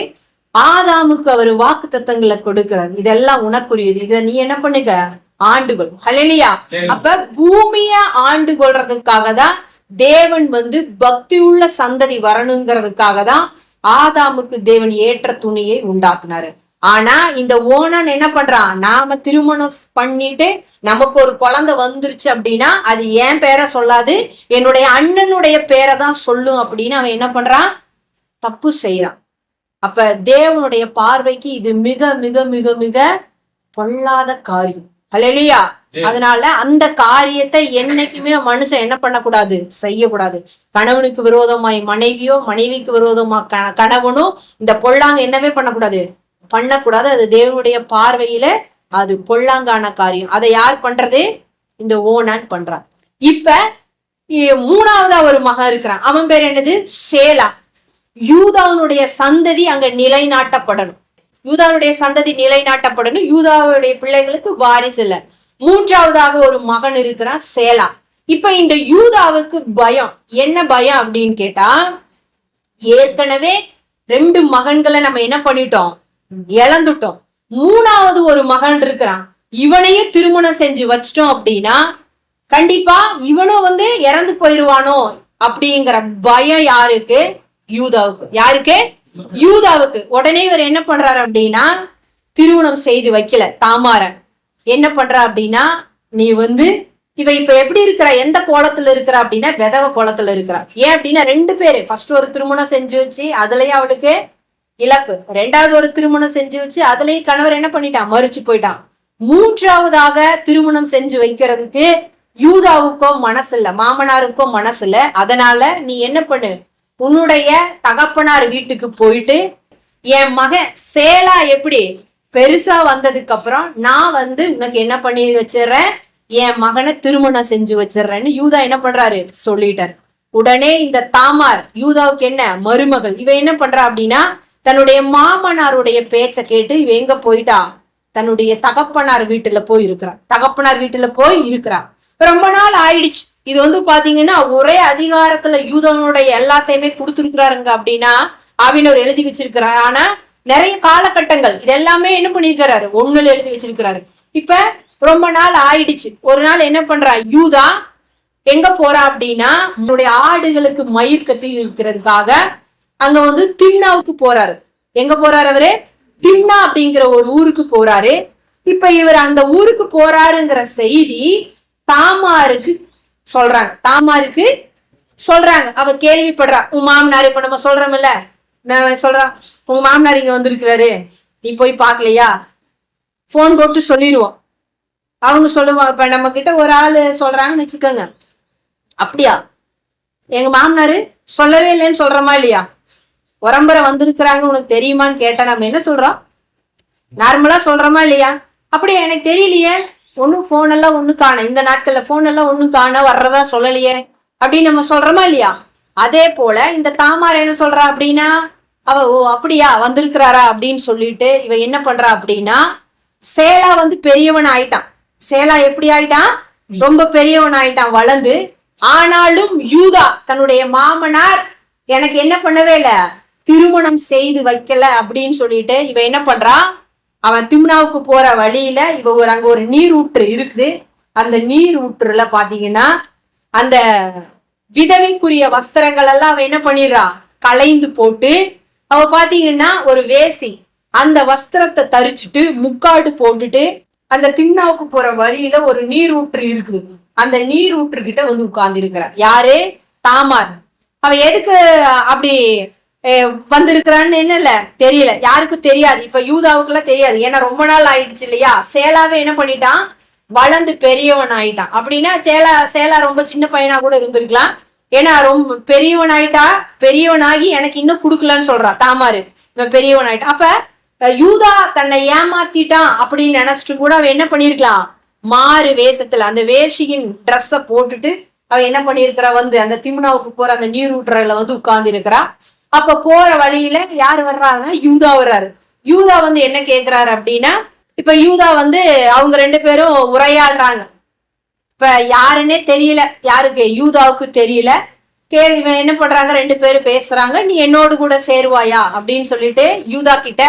ஆதாமுக்கு அவர் வாக்கு தத்தங்களை கொடுக்கிறார். இதெல்லாம் உனக்குரியது, இதை நீ என்ன பண்ணுங்க, ஆண்டுகொள். அல்லேலூயா. அப்ப பூமிய ஆண்டு கொள்றதுக்காக தான் தேவன் பக்தி உள்ள சந்ததி வரணுங்கிறதுக்காக தான் ஆதாமுக்கு தேவன் ஏற்ற துணியை உண்டாக்குனாரு. ஆனா இந்த ஓனான் என்ன பண்றான், நாம திருமணம் பண்ணிட்டு நமக்கு ஒரு குழந்தை வந்துருச்சு அப்படின்னா அது என் பேரை சொல்லாது, என்னுடைய அண்ணனுடைய பேரை தான் சொல்லும் அப்படின்னு அவன் என்ன பண்றான், தப்பு செய்யறான். அப்ப தேவனுடைய பார்வைக்கு இது மிக மிக மிக மிக பொல்லாத காரியம். அல்லேலூயா. அதனால அந்த காரியத்தை என்னைக்குமே மனுஷன் என்ன பண்ணக்கூடாது, செய்யக்கூடாது. கணவனுக்கு விரோதமாய் மனைவியோ, மனைவிக்கு விரோதமா கணவனோ இந்த பொல்லாங்க என்னவே பண்ணக்கூடாது, பண்ணக்கூடாது. அது தேவனுடைய பார்வையில அது பொல்லாங்கான காரியம். அதை யார் பண்றது, இந்த ஓனான் பண்றான். இப்ப 3ஆவதா ஒரு மகன் இருக்கிறான், அவன் பேர் என்னது, சேலா. யூதாவுடைய சந்ததி அங்க நிலைநாட்டப்படணும். யூதாவுடைய சந்ததி நிலைநாட்டப்படணும். யூதாவுடைய பிள்ளைகளுக்கு வாரிசு இல்ல. மூன்றாவதாக ஒரு மகன் இருக்கிறான், சேலா. இப்ப இந்த யூதாவுக்கு பயம். என்ன பயம் அப்படின்னு கேட்டா, ஏற்கனவே 2 மகன்களை நம்ம என்ன பண்ணிட்டோம், இழந்துட்டோம். 3வது ஒரு மகன் இருக்கிறான், இவனையும் திருமணம் செஞ்சு வச்சிட்டோம் அப்படின்னா கண்டிப்பா இவனும் இறந்து போயிருவானோ அப்படிங்கிற பயம் யாருக்கு? யூதாவுக்கு. யாருக்கு? யூதாவுக்கு. உடனே இவர் என்ன பண்றாரு அப்படின்னா, திருமணம் செய்து வைக்கல தாமார. என்ன பண்றா அப்படின்னா, நீ இவ இப்ப எப்படி இருக்கிற, எந்த கோலத்துல இருக்கிற அப்படின்னா விதவ கோலத்துல இருக்கிறா. ஏன் அப்படின்னா 2 பேரு, ஃபர்ஸ்ட் ஒரு திருமணம் செஞ்சு வச்சு அதுலயும் அவளுக்கு இழப்பு, 2வது ஒரு திருமணம் செஞ்சு வச்சு அதுலயும் கணவர் என்ன பண்ணிட்டான், மறிச்சு போயிட்டான். 3வதாக திருமணம் செஞ்சு வைக்கிறதுக்கு யூதாவுக்கும் மனசு இல்ல, மாமனாருக்கும் மனசு இல்ல. அதனால நீ என்ன பண்ணு, உன்னுடைய தகப்பனார் வீட்டுக்கு போயிட்டு என் மகன் சேலா எப்படி பெருசா வந்ததுக்கு அப்புறம் நான் உனக்கு என்ன பண்ணி வச்சிடறேன், என் மகனை திருமணம் செஞ்சு வச்சிடறேன்னு யூதா என்ன பண்றாரு சொல்லிட்டார். உடனே இந்த தாமார் யூதாவுக்கு என்ன மருமகள், இவ என்ன பண்றா அப்படின்னா தன்னுடைய மாமனாருடைய பேச்ச கேட்டு இவ எங்க போயிட்டா, தன்னுடைய தகப்பனார் வீட்டுல போய் இருக்கிறா. தகப்பனார் வீட்டுல போய் இருக்கிறா. ரொம்ப நாள் ஆயிடுச்சு. இது பாத்தீங்கன்னா ஒரே அதிகாரத்துல யூதாவுடைய எல்லாத்தையுமே கொடுத்துருக்கிறாருங்க அப்படின்னா ஆவினவர் எழுதி வச்சிருக்கிறார். ஆனா நிறைய காலகட்டங்கள் இதெல்லாமே என்ன பண்ணிருக்கிறாரு, ஒண்ணுல எழுதி வச்சிருக்கிறாரு. இப்ப ரொம்ப நாள் ஆயிடுச்சு. ஒரு நாள் என்ன பண்றா, யூதா எங்க போறா அப்படின்னா உன்னுடைய ஆடுகளுக்கு மயிர் கத்தி இருக்கிறதுக்காக அங்க திம்னாவுக்கு போறாரு. எங்க போறாரு அவரு? திம்னா அப்படிங்கிற ஒரு ஊருக்கு போறாரு. இப்ப இவர் அந்த ஊருக்கு போறாருங்கிற செய்தி தாமாருக்கு சொல்றாங்க. அவ கேள்விப்படுறா. உன் மாமனார், இப்ப நம்ம சொல்றோம்ல, நான் சொல்றா உங்க மாமனார் இங்க வந்திருக்கிறாரு, நீ போய் பாக்கலையா, போன் போட்டு சொல்லிடுவோம். அவங்க சொல்லுவாங்க. இப்ப நம்ம கிட்ட ஒரு ஆளு சொல்றாங்கன்னு வச்சுக்கோங்க, அப்படியா எங்க மாமனாரு சொல்லவே இல்லைன்னு சொல்றோமா இல்லையா? உரம்பரை வந்திருக்கிறாங்க உனக்கு தெரியுமான்னு கேட்டா நம்ம என்ன சொல்றோம், நார்மலா சொல்றோமா இல்லையா? அப்படியா, எனக்கு தெரியலையே, ஒன்னும் போன் எல்லாம் ஒண்ணு காண, இந்த நாட்கள்ல போன் எல்லாம் ஒண்ணு காண, வர்றதா சொல்லலையே அப்படின்னு நம்ம சொல்றோமா இல்லையா? அதே போல இந்த தாமார் என்ன சொல்றா அப்படின்னா, அவ ஓ அப்படியா வந்திருக்கிறாரா அப்படின்னு சொல்லிட்டு இவ என்ன பண்றா அப்படின்னா, சேலா பெரியவன் ஆயிட்டான். சேலா எப்படி ஆயிட்டான், ரொம்ப பெரியவன் ஆயிட்டான் வளர்ந்து. ஆனாலும் யூதா தன்னுடைய மாமனார் எனக்கு என்ன பண்ணவே இல்ல, திருமணம் செய்து வைக்கல அப்படின்னு சொல்லிட்டு இவ என்ன பண்றா, அவன் திம்னாவுக்கு போற வழியில இவ அங்க ஒரு நீர் ஊற்று இருக்குது. அந்த நீர் ஊற்றுல பாத்தீங்கன்னா அந்த விதவைக்குரிய வஸ்திரங்கள் எல்லாம் அவ என்ன பண்ணிடுறா, களைந்து போட்டு, அவ பாத்தீங்கன்னா ஒரு வேசி அந்த வஸ்திரத்தை தரிச்சுட்டு முக்காடு போட்டுட்டு அந்த திம்னாவுக்கு போற வழியில ஒரு நீர் ஊற்று இருக்குது. அந்த நீர் ஊற்று கிட்ட உட்கார்ந்து இருக்கிறா. யாரு? தாமார். அவ எதுக்கு அப்படி வந்திருக்கிறான்னு என்னல தெரியல, யாருக்கும் தெரியாது. இப்ப யூதாவுக்குலாம் தெரியாது, ஏன்னா ரொம்ப நாள் ஆயிடுச்சு இல்லையா? சேலாவே என்ன பண்ணிட்டான், வளர்ந்து பெரியவன் ஆயிட்டான். அப்படின்னா சேலா ரொம்ப சின்ன பையனா கூட இருந்திருக்கலாம். ஏன்னா ரொம்ப பெரியவன் ஆயிட்டா, பெரியவனாகி எனக்கு இன்னும் கொடுக்கலன்னு சொல்றா தாமாரு, இவன் பெரியவன் ஆயிட்டான். அப்ப யூதா தன்னை ஏமாத்திட்டான் அப்படின்னு நினைச்சிட்டு கூட அவ என்ன பண்ணிருக்கலாம், மாறு வேஷத்துல அந்த வேஷியின் ட்ரெஸ்ஸ போட்டுட்டு அவ என்ன பண்ணிருக்கிறா, அந்த திம்னாவுக்கு போற அந்த நீர் ஊற்றுல உட்கார்ந்து இருக்கிறா. அப்ப போற வழியில யாரு வர்றாருன்னா யூதா வர்றாரு. யூதா என்ன கேக்குறாரு அப்படின்னா, இப்ப யூதா அவங்க 2 பேரும் உரையாடுறாங்க. இப்ப யாருன்னே தெரியல, யாருக்கு? யூதாவுக்கு தெரியல. இவன் என்ன பண்றாங்க, 2 பேரும் பேசுறாங்க. நீ என்னோடு கூட சேருவாயா அப்படின்னு சொல்லிட்டு யூதா கிட்ட,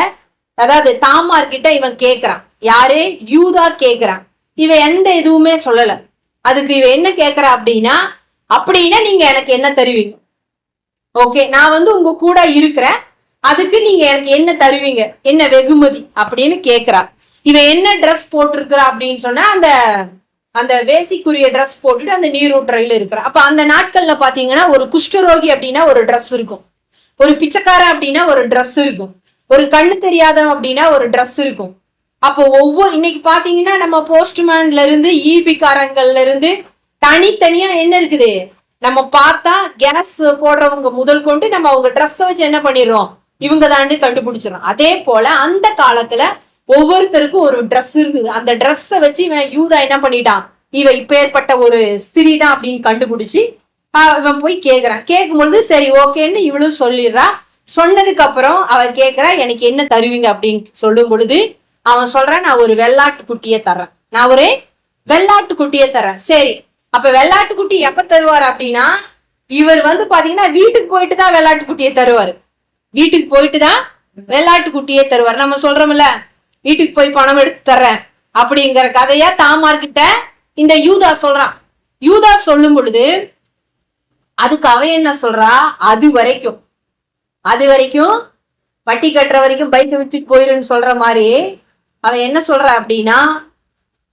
அதாவது தாமார் கிட்ட இவன் கேக்குறான். யாரு? யூதா கேக்குறான். இவன் எந்த எதுவுமே சொல்லல. அதுக்கு இவன் என்ன கேக்குறா அப்படின்னா நீங்க எனக்கு என்ன தருவீங்க? ஓகே, நான் உங்க கூட இருக்கிறேன், அதுக்கு நீங்க எனக்கு என்ன தருவீங்க, என்ன வெகுமதி அப்படின்னு கேக்குறா. இவன் என்ன ட்ரெஸ் போட்டிருக்கிறா அப்படின்னு சொன்னா அந்த வேசிக்குரிய ட்ரெஸ் போட்டுட்டு அந்த நீரூற்றையில இருக்கிறா. அப்ப அந்த நாட்கள்ல பாத்தீங்கன்னா ஒரு குஷ்டரோகி அப்படின்னா ஒரு ட்ரெஸ் இருக்கும், ஒரு பிச்சைக்காரன் அப்படின்னா ஒரு ட்ரெஸ் இருக்கும், ஒரு கண்ணு தெரியாதவன் அப்படின்னா ஒரு ட்ரெஸ் இருக்கும். அப்போ இன்னைக்கு பாத்தீங்கன்னா நம்ம போஸ்ட்மேன்ல இருந்து ஈபி காரங்கள்ல இருந்து தனித்தனியா என்ன இருக்குது, நம்ம பார்த்தா கேஸ் போடுறவங்க முதல் கொண்டு நம்ம அவங்க ட்ரெஸ்ஸை வச்சு என்ன பண்ணிடுறோம், இவங்க தான்னு கண்டுபிடிச்சிடறோம். அதே போல அந்த காலத்துல ஒவ்வொருத்தருக்கும் ஒரு ட்ரெஸ் இருக்குது. அந்த ட்ரெஸ்ஸை வச்சு இவன் யூதா என்ன பண்ணிட்டான், இவ இப்பேற்பட்ட ஒரு ஸ்திரீ தான் அப்படின்னு கண்டுபிடிச்சு இவன் போய் கேக்குறான். கேட்கும் பொழுது சரி ஓகேன்னு இவளும் சொல்லிடுறா. சொன்னதுக்கு அப்புறம் அவ கேக்குறா எனக்கு என்ன தருவீங்க அப்படின்னு சொல்லும் பொழுது அவன் சொல்றான் நான் ஒரு வெள்ளாட்டு குட்டியை தர்றேன், நான் ஒரு வெள்ளாட்டு குட்டியை தர்றேன். சரி, அப்ப வெள்ளாட்டு குட்டி எப்ப தருவார் அப்படின்னா இவர் வந்து பாத்தீங்கன்னா வீட்டுக்கு போயிட்டு தான் வெள்ளாட்டு குட்டியை தருவாரு. வீட்டுக்கு போயிட்டு தான் வெள்ளாட்டு குட்டியே தருவார். நம்ம சொல்றோம்ல வீட்டுக்கு போய் பணம் எடுத்து தர்றேன் அப்படிங்கிற கதையா தாமார்கிட்ட இந்த யூதா சொல்றான். யூதா சொல்லும் பொழுது அதுக்கு அவ என்ன சொல்றா, அது வரைக்கும் வட்டி கட்டுற வரைக்கும் பைக்கை விட்டுட்டு போயிருன்னு சொல்ற மாதிரி அவ என்ன சொல்ற அப்படின்னா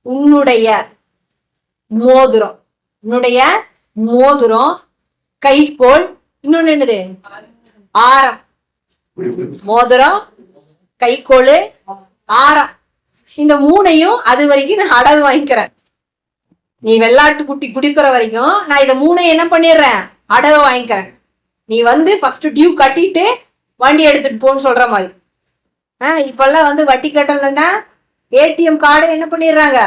உன்னுடைய மோதிரம் கைக்கோள், இன்னொன்னு என்னது ஆரம், மோதிரம் கைக்கோள் ஆரம், இந்த மூணையும் அது வரைக்கும் நான் அடகு வாங்கிக்கிறேன். நீ வெள்ளாட்டு குட்டி குடிக்கிற வரைக்கும் நான் இதை மூணையும் என்ன பண்ணிடுறேன், அடகு வாங்கிக்கிறேன். நீ வந்து ஃபர்ஸ்ட் டியூ கட்டிட்டு வண்டி எடுத்துட்டு போன்னு சொல்ற மாதிரி. இப்பெல்லாம் வந்து வட்டி கட்டலைன்னா ஏடிஎம் கார்டை என்ன பண்ணிடுறாங்க,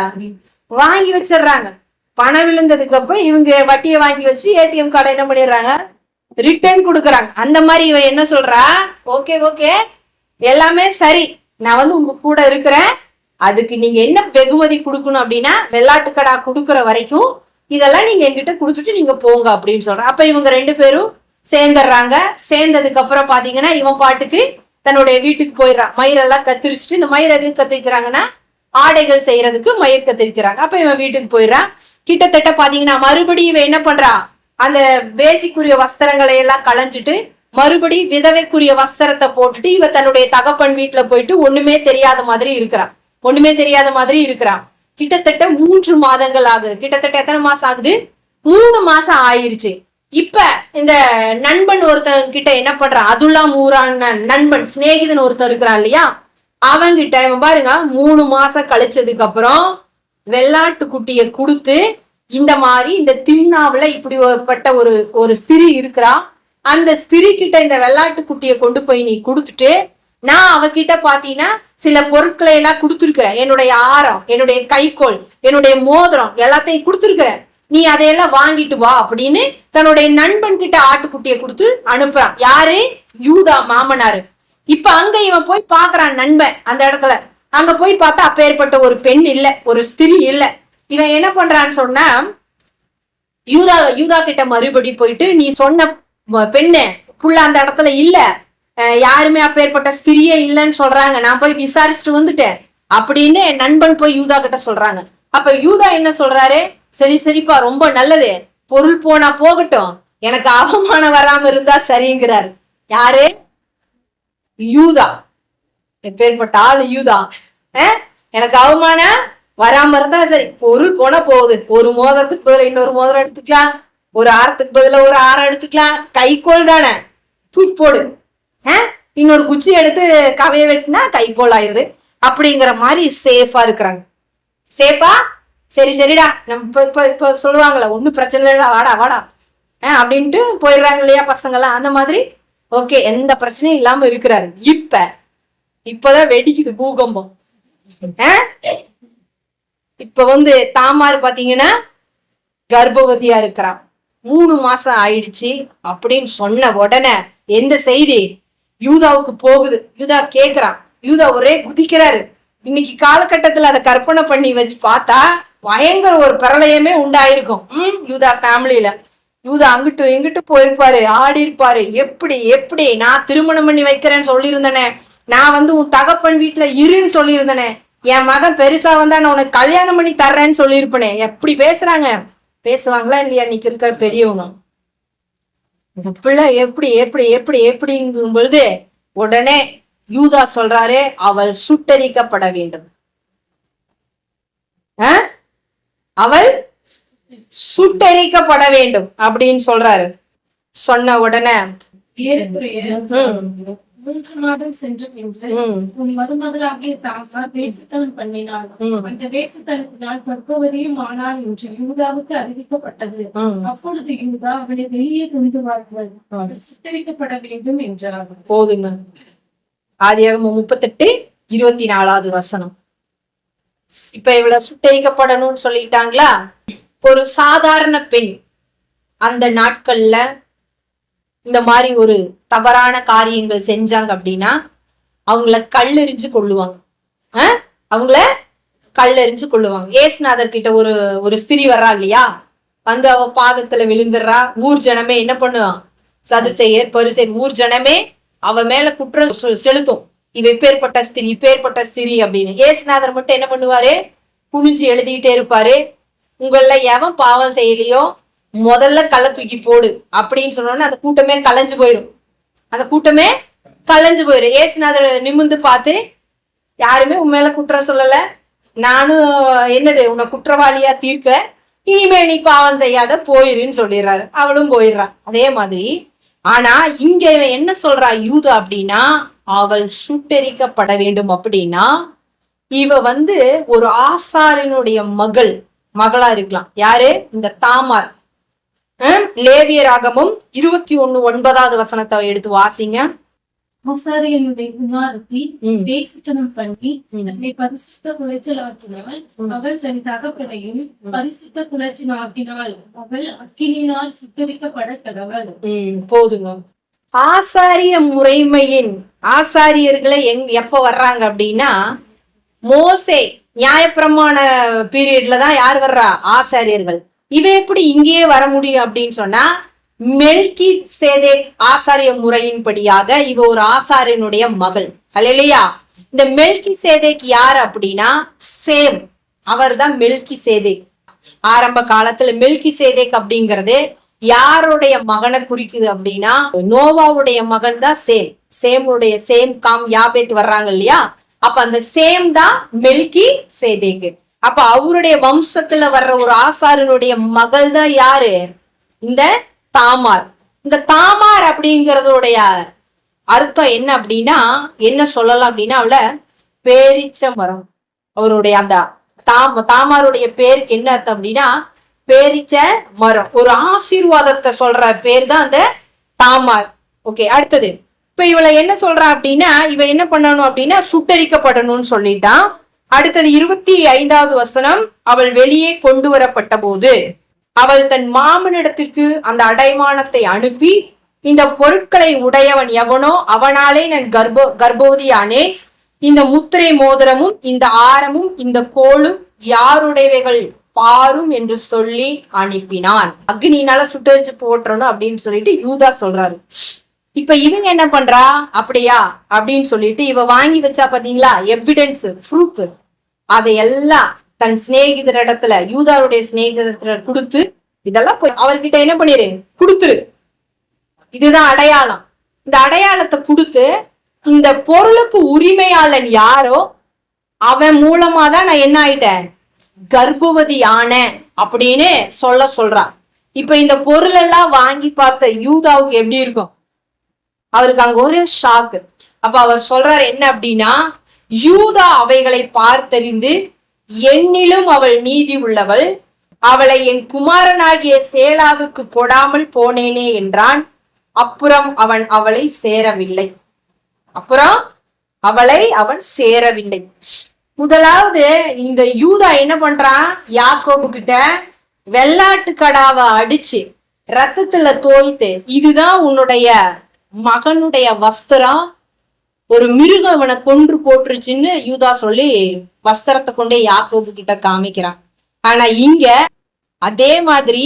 வாங்கி வச்சிடுறாங்க. பணம் விழுந்ததுக்கு அப்புறம் இவங்க வட்டியை வாங்கி வச்சு ஏடிஎம் கார்டை என்ன பண்ணிடுறாங்க, ரிட்டர்ன் கொடுக்குறாங்க. அந்த மாதிரி இவ என்ன சொல்றா, ஓகே எல்லாமே சரி, நான் வந்து உங்க கூட இருக்கிறேன், அதுக்கு நீங்க என்ன வெகுமதி கொடுக்கணும் அப்படின்னா வெள்ளாட்டு கடா கொடுக்குற வரைக்கும் இதெல்லாம் நீங்க என்கிட்ட கொடுத்துட்டு நீங்க போங்க அப்படின்னு சொல்ற. அப்ப இவங்க ரெண்டு பேரும் சேர்ந்துடுறாங்க. சேர்ந்ததுக்கு அப்புறம் பாத்தீங்கன்னா இவன் பாட்டுக்கு தன்னுடைய வீட்டுக்கு போயிடுறான். மயிரெல்லாம் கத்திரிச்சுட்டு, இந்த மயிர் எதுவும் கத்திரிக்கிறாங்கன்னா ஆடைகள் செய்யறதுக்கு மயிர் கத்திரிக்கிறாங்க. அப்ப இவன் வீட்டுக்கு போயிடுறான். கிட்டத்தட்ட பாத்தீங்கன்னா மறுபடியும் இவன் என்ன பண்றா, அந்த வேசிக்குரிய வஸ்திரங்களை எல்லாம் களைஞ்சிட்டு மறுபடியும் விதவைக்குரிய வஸ்திரத்தை போட்டுட்டு இவ தன்னுடைய தகப்பன் வீட்டுல போயிட்டு ஒண்ணுமே தெரியாத மாதிரி இருக்கிறான். கிட்டத்தட்ட 3 மாதங்கள் ஆகுது. கிட்டத்தட்ட எத்தனை மாசம் ஆகுது, 3 மாசம் ஆயிருச்சு. இப்ப இந்த நண்பன் ஒருத்தன் கிட்ட என்ன பண்றான், அதுல்லாம் ஊரான நண்பன் சிநேகிதன் ஒருத்தன் இருக்கிறான் இல்லையா, அவங்கிட்ட இவன் பாருங்க 3 மாசம் கழிச்சதுக்கு அப்புறம் வெள்ளாட்டு குட்டியை கொடுத்து இந்த மாதிரி இந்த திண்ணாவுல இப்படிப்பட்ட ஒரு ஸ்திரீ இருக்கிறா, அந்த ஸ்திரீ கிட்ட இந்த வெள்ளாட்டு குட்டியை கொண்டு போய் நீ கொடுத்துட்டு நான் அவகிட்ட பாத்தீங்கன்னா சில பொருட்களை எல்லாம் கொடுத்துருக்கிறேன், என்னுடைய ஆரம், என்னுடைய கைக்கோள், என்னுடைய மோதிரம் எல்லாத்தையும் கொடுத்துருக்கிறேன், நீ அதையெல்லாம் வாங்கிட்டு வா அப்படின்னு தன்னுடைய நண்பன் கிட்ட ஆட்டுக்குட்டியை கொடுத்து அனுப்புறான். யாரு, யூதா மாமனாரு. இப்ப அங்க இவன் போய் பாக்குறான் நண்பன் அந்த இடத்துல. அங்க போய் பார்த்தா அப்பேற்பட்ட ஒரு பெண் இல்ல, ஒரு ஸ்திரீ இல்ல. இவன் என்ன பண்றான்னு சொன்னா யூதா கிட்ட மறுபடி போயிட்டு நீ சொன்ன பெண்ணு புள்ள அந்த இடத்துல இல்ல, யாருமே அப்பேற்பட்ட ஸ்திரியே இல்லைன்னு சொல்றாங்க, நான் போய் விசாரிச்சுட்டு வந்துட்டேன் அப்படின்னு நண்பன் போய் யூதா கிட்ட சொல்றாங்க. அப்ப யூதா என்ன சொல்றாரு, சரிப்பா ரொம்ப நல்லது, பொருள் போனா போகட்டும், எனக்கு அவமானம் வராம இருந்தா சரிங்கிறாரு. யாரு, யூதா. எப்பேற்பட்ட ஆளு யூதா. எனக்கு அவமானம் வராம இருந்தா சரி, பொருள் போனா போகுது, ஒரு மோதிரத்துக்கு பதில இன்னொரு மோதிரம் எடுத்துக்கலாம், ஒரு ஆரத்துக்கு பதில ஒரு ஆரம் எடுத்துக்கலாம், கைக்கோள் தானே தூக்கி போடு, இன்னொரு குச்சி எடுத்து கவைய வெட்டினா கைக்கோள் ஆயிருது அப்படிங்கிற மாதிரி சேஃபா இருக்கிறாங்க. சேஃபா, சரிடா நம்ம இப்ப சொல்லுவாங்களே ஒன்னும் பிரச்சனை இல்லடா, வாடா அப்படின்ட்டு போயிடுறாங்க இல்லையா பசங்கெல்லாம், அந்த மாதிரி ஓகே எந்த பிரச்சனையும் இல்லாம இருக்கிறாரு. இப்பதான் வெடிக்குது பூகம்பம். இப்ப வந்து தாமார் பாத்தீங்கன்னா கர்ப்பவதியா இருக்கிறான், 3 மாசம் ஆயிடுச்சு அப்படின்னு சொன்ன உடனே எந்த செய்தி யூதாவுக்கு போகுது. யூதா கேக்குறான், யூதா ஒரே குதிக்கிறாரு. இன்னைக்கு காலகட்டத்துல அதை கற்பனை பண்ணி வச்சு பார்த்தா பயங்கர ஒரு பிரளயமே உண்டாயிருக்கும் யூதா ஃபேமிலியில. யூதா அங்கிட்டு எங்கிட்டு போயிருப்பாரு, ஆடி இருப்பாரு. எப்படி நான் திருமணம் பண்ணி வைக்கிறேன்னு சொல்லியிருந்தேனே, நான் வந்து உன் தகப்பன் வீட்டுல இருன்னு சொல்லியிருந்தேனே, என் மகன் பெருசா வந்தா நான் உனக்கு கல்யாணம் பண்ணி தர்றேன்னு சொல்லியிருப்பேனே. எப்படி பேசுறாங்க, பேசுவாங்களா இல்லையா இன்னைக்கு இருக்கிற பெரியவங்க. இந்த பிள்ளை எப்படிங்கும் பொழுது உடனே யூதா சொல்றாரு, அவள் சுட்டரிக்கப்பட வேண்டும், அவள் சுட்டரிக்கப்பட வேண்டும் அப்படின்னு சொல்றாரு. சொன்ன உடனே 3 மாதம் சென்ற பின்பு உன் மருமகளாகிய தாமார் வேசித்தனம் பண்ணினாள், அந்த வேசித்தனத்தினால் கர்ப்பவதியும் ஆனாள் என்று யூதாவுக்கு அறிவிக்கப்பட்டது. அப்பொழுது யூதா அவளை வெளியே கொண்டுவார்கள், அவள் சுட்டரிக்கப்பட வேண்டும் என்றார். போதுங்க. ஆதியாகமம் 38:24 இப்ப இவ்வளவு சுட்டரிக்கப்படணும்னு சொல்லிட்டாங்களா. ஒரு சாதாரண பெண் அந்த நாட்கள்ல இந்த மாதிரி ஒரு தவறான காரியங்கள் செஞ்சாங்க அப்படின்னா அவங்கள கல்லெறிஞ்சு கொள்ளுவாங்க. அவங்கள கல்லெறிஞ்சு கொள்ளுவாங்க. ஏசுநாதர் கிட்ட ஒரு ஸ்திரீ வர்றா இல்லையா, வந்து அவ பாதத்துல விழுந்துடுறா. ஊர் ஜனமே என்ன பண்ணுவான், சதுசேயர் பரிசேயர் ஊர் ஜனமே அவ மேல குற்றம் செலுத்தும், இவ இப்பேற்பட்ட ஸ்திரீ அப்படின்னு. ஏசுநாதர் மட்டும் என்ன பண்ணுவாரு, குனிஞ்சு எழுதிக்கிட்டே இருப்பாரு. உங்கள எவன் பாவம் செய்யலையோ முதல்ல கள்ள தூக்கி போடு அப்படின்னு சொன்னோன்னா அந்த கூட்டமே கலைஞ்சு போயிரும். ஏசுநாதர் நிமிர்ந்து பார்த்து, யாருமே உன் மேல குற்றம் சொல்லல, நானும் என்னது உன்னை குற்றவாளியா தீர்க்க, இனிமே நீ பாவம் செய்யாத போயிருன்னு சொல்லிடுறாரு. அவளும் போயிடுறா. அதே மாதிரி ஆனா இங்க என்ன சொல்றா யூதா அப்படின்னா, அவள் சுட்டெரிக்கப்பட வேண்டும் அப்படின்னா இவ வந்து ஒரு ஆசாரியனுடைய மகளா இருக்கலாம். யாரு, இந்த தாமார். லேவியராகமும் 21:9 எடுத்து வாசிங்க. ஆசாரியனுடைய குமாரத்தி தேசித்தனம் பண்ணி தன்னை பரிசுத்த குலைச்சல் ஆக்கினாள். அவள் தன் தகப்பனையும் பரிசுத்த குலைச்சல் ஆக்கினாள். அவள் அக்கினியினால் சுத்தரிக்கப்பட கடவுள். போதுங்க. ஆசாரிய முறைமையின் ஆசாரியர்களை எப்ப வர்றாங்க அப்படின்னா, மோசே நியாயப்பிரமாண பீரியட்ல தான் யார் வர்றா, ஆசாரியர்கள். இவ எப்படி இங்கேயே வர முடியும் அப்படின்னு சொன்னா, மெல்கி சேதேக் ஆசாரிய முறையின்படியாக இவ ஒரு ஆசாரியனுடைய மகள். அல்லேலூயா. இந்த மெல்கி சேதேக் யார் அப்படின்னா, சேம், அவர் தான் மெல்கி சேதேக். ஆரம்ப காலத்துல மெல்கி சேதேக் அப்படிங்கறது யாருடைய மகனை குறிக்குது அப்படின்னா, நோவாவுடைய மகன் தான் சேமுடைய சேம் காம் யாபேத் வர்றாங்க இல்லையா, அப்ப அந்த சேம் தான் மெல்கி சேதேக்கு. அப்ப அவருடைய வம்சத்துல வர்ற ஒரு ஆசாரியனுடைய மகள் தான் யாரு, இந்த தாமார். இந்த தாமார் அப்படிங்கறதோடைய அர்த்தம் என்ன அப்படின்னா, என்ன சொல்லலாம் அப்படின்னா, அவள பேரிச்ச மரம். அவருடைய அந்த தாமாருடைய பேருக்கு என்ன அர்த்தம் அப்படின்னா, பேரிச்ச மரம். ஒரு ஆசீர்வாதத்தை சொல்ற பேர் தான் அந்த தாமார். ஓகே, அடுத்தது இப்ப இவளை என்ன சொல்றா அப்படின்னா, இவ என்ன பண்ணணும் அப்படின்னா சுட்டரிக்கப்படணும்னு சொல்லிட்டான். அடுத்தது 25 அவள் வெளியே கொண்டு வரப்பட்ட போது அவள் தன் மாமனிடத்திற்கு அந்த அடைமானத்தை அனுப்பி, இந்த பொருட்களை உடையவன் எவனோ அவனாலே நான் கர்ப்பவதியானேன். இந்த முத்திரை மோதிரமும் இந்த ஆரமும் இந்த கோலும் யாருடையவைகள் பாரும் என்று சொல்லி அனுப்பினான். அக்னினால சுட்டரிச்சு போட்டுறணும் அப்படின்னு சொல்லிட்டு யூதா சொல்றாரு. இப்ப இவங்க என்ன பண்றா, அப்படியா அப்படின்னு சொல்லிட்டு இவ வாங்கி வச்சா பாத்தீங்களா எவிடன்ஸ், ப்ரூஃப், அதையெல்லாம் தன் சிநேகிதர் இடத்துல, யூதாருடைய சிநேகிதத்துல கொடுத்து, இதெல்லாம் போய் அவர்கிட்ட என்ன பண்ணிரு, கொடுத்துரு, இதுதான் அடையாளம். இந்த அடையாளத்தை கொடுத்து, இந்த பொருளுக்கு உரிமையாளன் யாரோ அவன் மூலமா தான் நான் என்ன ஆயிட்டேன், கர்ப்பவதி ஆன அப்படின்னு சொல்றா. இப்ப இந்த பொருள் எல்லாம் வாங்கி பார்த்த யூதாவுக்கு எப்படி இருக்கும், அவருக்கு அங்க ஒரே ஷாக்கு. அப்ப அவர் சொல்றாரு என்ன அப்படின்னா, யூதா அவைகளை பார்த்தறிந்து என்னிலும் அவள் நீதி உள்ளவள், அவளை என் குமாரனாகிய சேலாவுக்கு போடாமல் போனேனே என்றான். அப்புறம் அவன் அவளை சேரவில்லை. முதலாவது இந்த யூதா என்ன பண்றான், யாக்கோபு கிட்ட வெள்ளாட்டு கடாவை அடிச்சு ரத்தத்துல தோய்த்து, இதுதான் உன்னுடைய மகனுடைய வஸ்திரம், ஒரு மிருகம் அவனை கொன்று போட்டுருச்சுன்னு யூதா சொல்லி வஸ்திரத்தை கொண்டே யாக்கோபு கிட்ட காமிக்கிறான். ஆனா இங்க அதே மாதிரி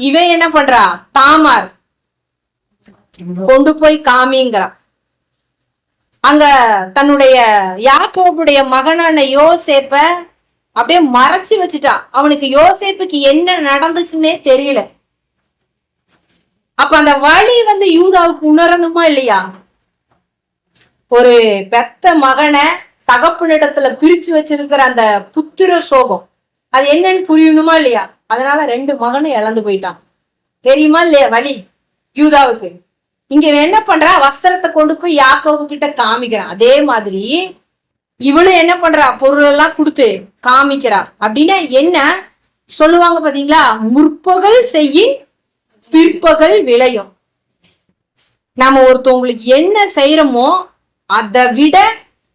இவன் என்ன பண்றா, தாமார் கொண்டு போய் காமிங்கிறான். அங்க தன்னுடைய யாக்கோபுடைய மகனான யோசேப்ப அப்படியே மறைச்சு வச்சுட்டான். அவனுக்கு யோசேப்புக்கு என்ன நடந்துச்சுன்னே தெரியல. அப்ப அந்த வழி யூதாவுக்கு உணரணுமா இல்லையா? ஒரு பெத்த மகனை தகப்பனிடத்துல பிரிச்சு வச்சிருக்கிற அந்த புத்திர சோகம் அது என்னன்னு புரியணுமா இல்லையா? அதனால 2 மகனை இழந்து போயிட்டான். தெரியுமா இல்லையா வழி யூதாவுக்கு? இங்க என்ன பண்றா, வஸ்திரத்தை கொண்டு போய் யாக்கோபு கிட்ட காமிக்கிறான். அதே மாதிரி இவளும் என்ன பண்றா, பொருள் எல்லாம் கொடுத்து காமிக்கிறா. அப்படின்னா என்ன சொல்லுவாங்க பாத்தீங்களா, முற்பகல் செய்யும் பிற்பகல் விளையும். நம்ம ஒருத்தவங்களுக்கு என்ன செய்யறோமோ அதை விட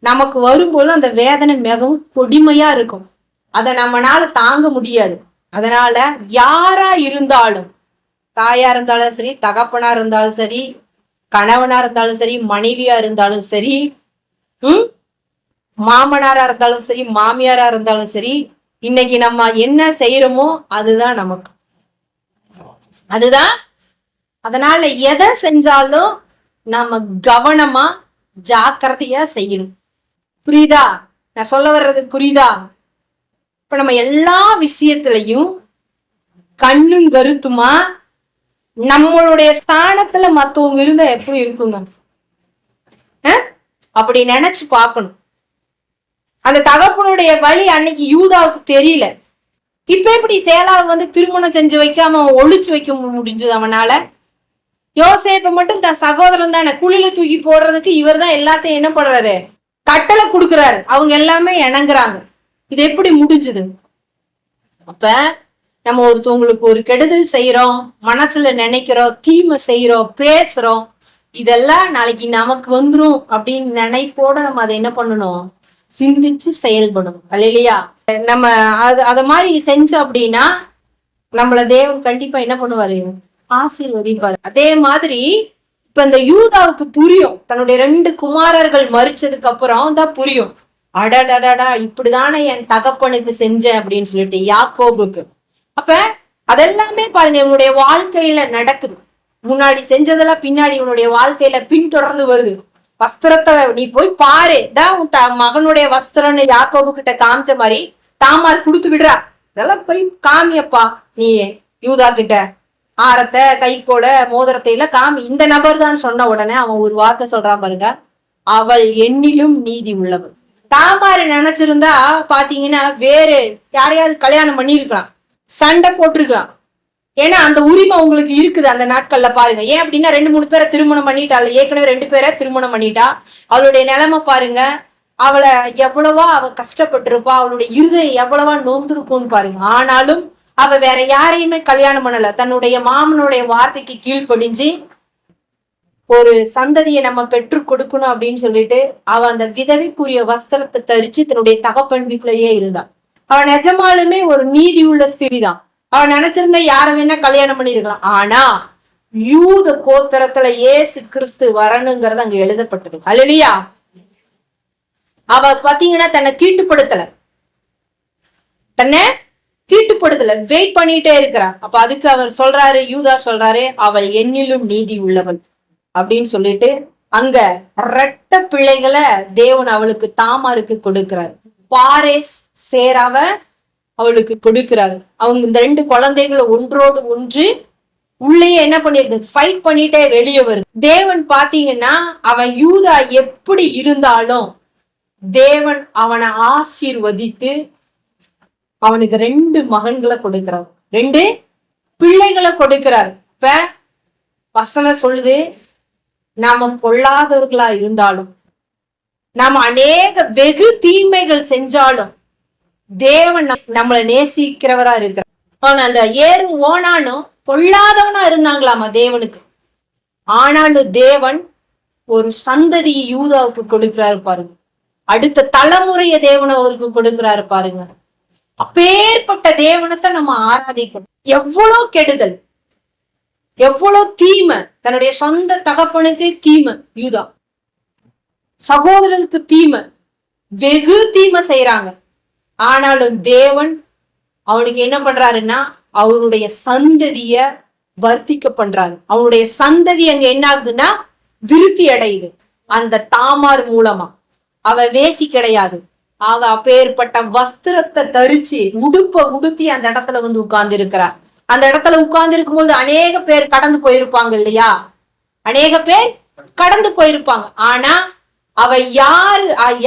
நமக்கு வரும்போது அந்த வேதனை மிகவும் கொடுமையா இருக்கும். அதை நம்மனால தாங்க முடியாது. அதனால யாரா இருந்தாலும் தாயா இருந்தாலும் சரி, தகப்பனா இருந்தாலும் சரி, கணவனா இருந்தாலும் சரி, மனைவியா இருந்தாலும் சரி, மாமனாரா இருந்தாலும் சரி, மாமியாரா இருந்தாலும் சரி, இன்னைக்கு நம்ம என்ன செய்யறோமோ அதுதான் நமக்கு. அதுதான். அதனால எதை செஞ்சாலும் நாம கவனமா ஜாக்கிரதையா செய்யணும். புரியுதா? நான் சொல்ல வர்றது புரியுதா? இப்ப நம்ம எல்லா விஷயத்திலையும் கண்ணும் கருத்துமா நம்மளுடைய ஸ்தானத்துல மத்தவங்க இருந்தா எப்படி இருக்குங்க? அப்படி நினைச்சு பார்க்கணும். அந்த தகப்பனுடைய வழி அன்னைக்கு யூதாவுக்கு தெரியல. இப்ப எப்படி சேலாவை திருமணம் செஞ்சு வைக்காம ஒழிச்சு வைக்க முடிஞ்சது அவனால? யோசேப்பை மட்டும் தன் சகோதரன் தானே குழியில தூக்கி போடுறதுக்கு இவர் தான் எல்லாத்தையும் என்ன பண்றாரு, கட்டளை கொடுக்குறாரு. அவங்க எல்லாமே இணங்குறாங்க. இது எப்படி முடிஞ்சது? அப்ப நம்ம ஒருத்தவங்களுக்கு ஒரு கெடுதல் செய்யறோம், மனசுல நினைக்கிறோம், தீமை செய்யறோம், பேசுறோம், இதெல்லாம் நாளைக்கு நமக்கு வந்துரும் அப்படின்னு நினைப்போட நம்ம அதை என்ன பண்ணணும், சிந்திச்சு செயல்படணும். இல்லையா? நம்ம அத மாதிரி செஞ்சோம் அப்படின்னா நம்மள தேவன் கண்டிப்பா என்ன பண்ணுவாரு, ஆசீர்வதிப்பாரு. அதே மாதிரி இப்ப இந்த யூதாவுக்கு புரியும், தன்னுடைய 2 குமாரர்கள் மரிச்சதுக்கு அப்புறம் தான் புரியும், அடடடடா இப்படிதானே என் தகப்பனுக்கு செஞ்சேன் அப்படின்னு சொல்லிட்டு யாக்கோபுக்கு. அப்ப அதெல்லாமே பாருங்க இவனுடைய வாழ்க்கையில நடக்குது. முன்னாடி செஞ்சதெல்லாம் பின்னாடி இவனுடைய வாழ்க்கையில பின்தொடர்ந்து வருது. வஸ்திரத்தை நீ போய் பாரு, தான் உன் மகனுடைய வஸ்திரம்னு யாக்கோபு கிட்ட காமிச்ச மாதிரி தாமார் கொடுத்து விடுறா. இதெல்லாம் போய் காமியப்பா நீ யூதா கிட்ட, ஆரத்தை கைக்கோட மோதிரத்தை எல்லாம் காமி. இந்த நபர் தான் சொன்ன உடனே அவன் ஒரு வார்த்தை சொல்றான் பாருங்க, அவள் என்னிலும் நீதி உள்ளவள். தாமாரு நினைச்சிருந்தா பாத்தீங்கன்னா வேறு யாரையாவது கல்யாணம் பண்ணிருக்கலாம், சண்டை போட்டிருக்கலாம். ஏன்னா அந்த உரிமை உங்களுக்கு இருக்குது அந்த நாட்கள்ல. பாருங்க ஏன் அப்படின்னா 2-3 பேரை திருமணம் பண்ணிட்டாள், ஏற்கனவே 2 பேரை திருமணம் பண்ணிட்டா. அவளுடைய நிலைமை பாருங்க, அவளை எவ்வளவா அவ கஷ்டப்பட்டிருப்பா, அவளுடைய இருதயம் எவ்வளவா நொந்திருக்கும்னு பாருங்க. ஆனாலும் அவ வேற யாரையுமே கல்யாணம் பண்ணல, தன்னுடைய மாமனுடைய வார்த்தைக்கு கீழ்ப்படிஞ்சு ஒரு சந்ததியை நம்ம பெற்று கொடுக்கணும் அப்படின்னு சொல்லிட்டு அவ அந்த விதவைக்குரிய வஸ்திரத்தை தரிச்சு தன்னுடைய தகப்பன் வீட்டிலேயே இருந்தான். அவன் நிஜமாலுமே ஒரு நீதி உள்ள ஸ்திரிதான். அவன் நினைச்சிருந்தா யார வேணா கல்யாணம் பண்ணிருக்கலாம். ஆனா யூத கோத்திரத்துல இயேசு கிறிஸ்து வரணுங்கிறது அங்க எழுதப்பட்டது. அல்லேலூயா. அவ பாத்தீங்கன்னா தன்னை தீட்டுப்படுத்தல, வெயிட் பண்ணிட்டே இருக்கிறான். அப்ப அதுக்கு அவர் சொல்றாரு, யூதா சொல்றாரு, அவள் என்னிலும் நீதி உள்ளவள் அப்படின்னு சொல்லிட்டு அங்க 2 பிள்ளைகளை தேவன் அவளுக்கு தாமாருக்கு கொடுக்கிறார். பாரேஸ் சேராவ அவளுக்கு கொடுக்கிறாரு. அவங்க இந்த 2 குழந்தைகளை ஒன்றோடு ஒன்று உள்ளே என்ன பண்ணிருது, ஃபைட் பண்ணிட்டே வெளியே வருது. தேவன் பாத்தீங்கன்னா அவன் யூதா எப்படி இருந்தாலும் தேவன் அவனை ஆசீர்வதித்து அவனுக்கு 2 மகன்களை கொடுக்கிறார், 2 பிள்ளைகளை கொடுக்கிறார். இப்ப வசனம் சொல்லுது, நாம பொல்லாதவர்களா இருந்தாலும், நாம அநேக வெகு தீமைகள் செஞ்சாலும் தேவன் நம்மளை நேசிக்கிறவரா இருக்கிறார். அவன் அந்த ஏறும் ஓனானும் பொல்லாதவனா இருந்தாங்களாமா தேவனுக்கு. ஆனாலும் தேவன் ஒரு சந்ததி யூதாவுக்கு கொடுக்கிறாரு பாருங்க, அடுத்த தலைமுறைய தேவன் அவருக்கு கொடுக்கிறாரு பாருங்க. அப்பேற்பட்ட தேவனத்தை நம்ம ஆராதிக்கணும். எவ்வளவு கெடுதல், எவ்வளவு தீமை, தன்னுடைய சொந்த தகப்பனுக்கு தீமை, யூதா சகோதரனுக்கு தீமை, வெகு தீமை செய்யறாங்க. ஆனாலும் தேவன் அவனுக்கு என்ன பண்றாருன்னா அவருடைய சந்ததிய வர்த்திக்க பண்றாரு. அவனுடைய சந்ததி அங்க என்ன ஆகுதுன்னா விருத்தி அடையுது. அந்த தாமார் மூலமா அவ வேசி கிடையாது, அவ அப்பேற்பட்ட வஸ்திரத்தை தரிச்சு உடுப்ப உடுத்தி அந்த இடத்துல உட்கார்ந்து இருக்கிறார். அந்த இடத்துல உட்கார்ந்து இருக்கும்போது அநேக பேர் கடந்து போயிருப்பாங்க இல்லையா, அநேக பேர் கடந்து போயிருப்பாங்க. ஆனா அவ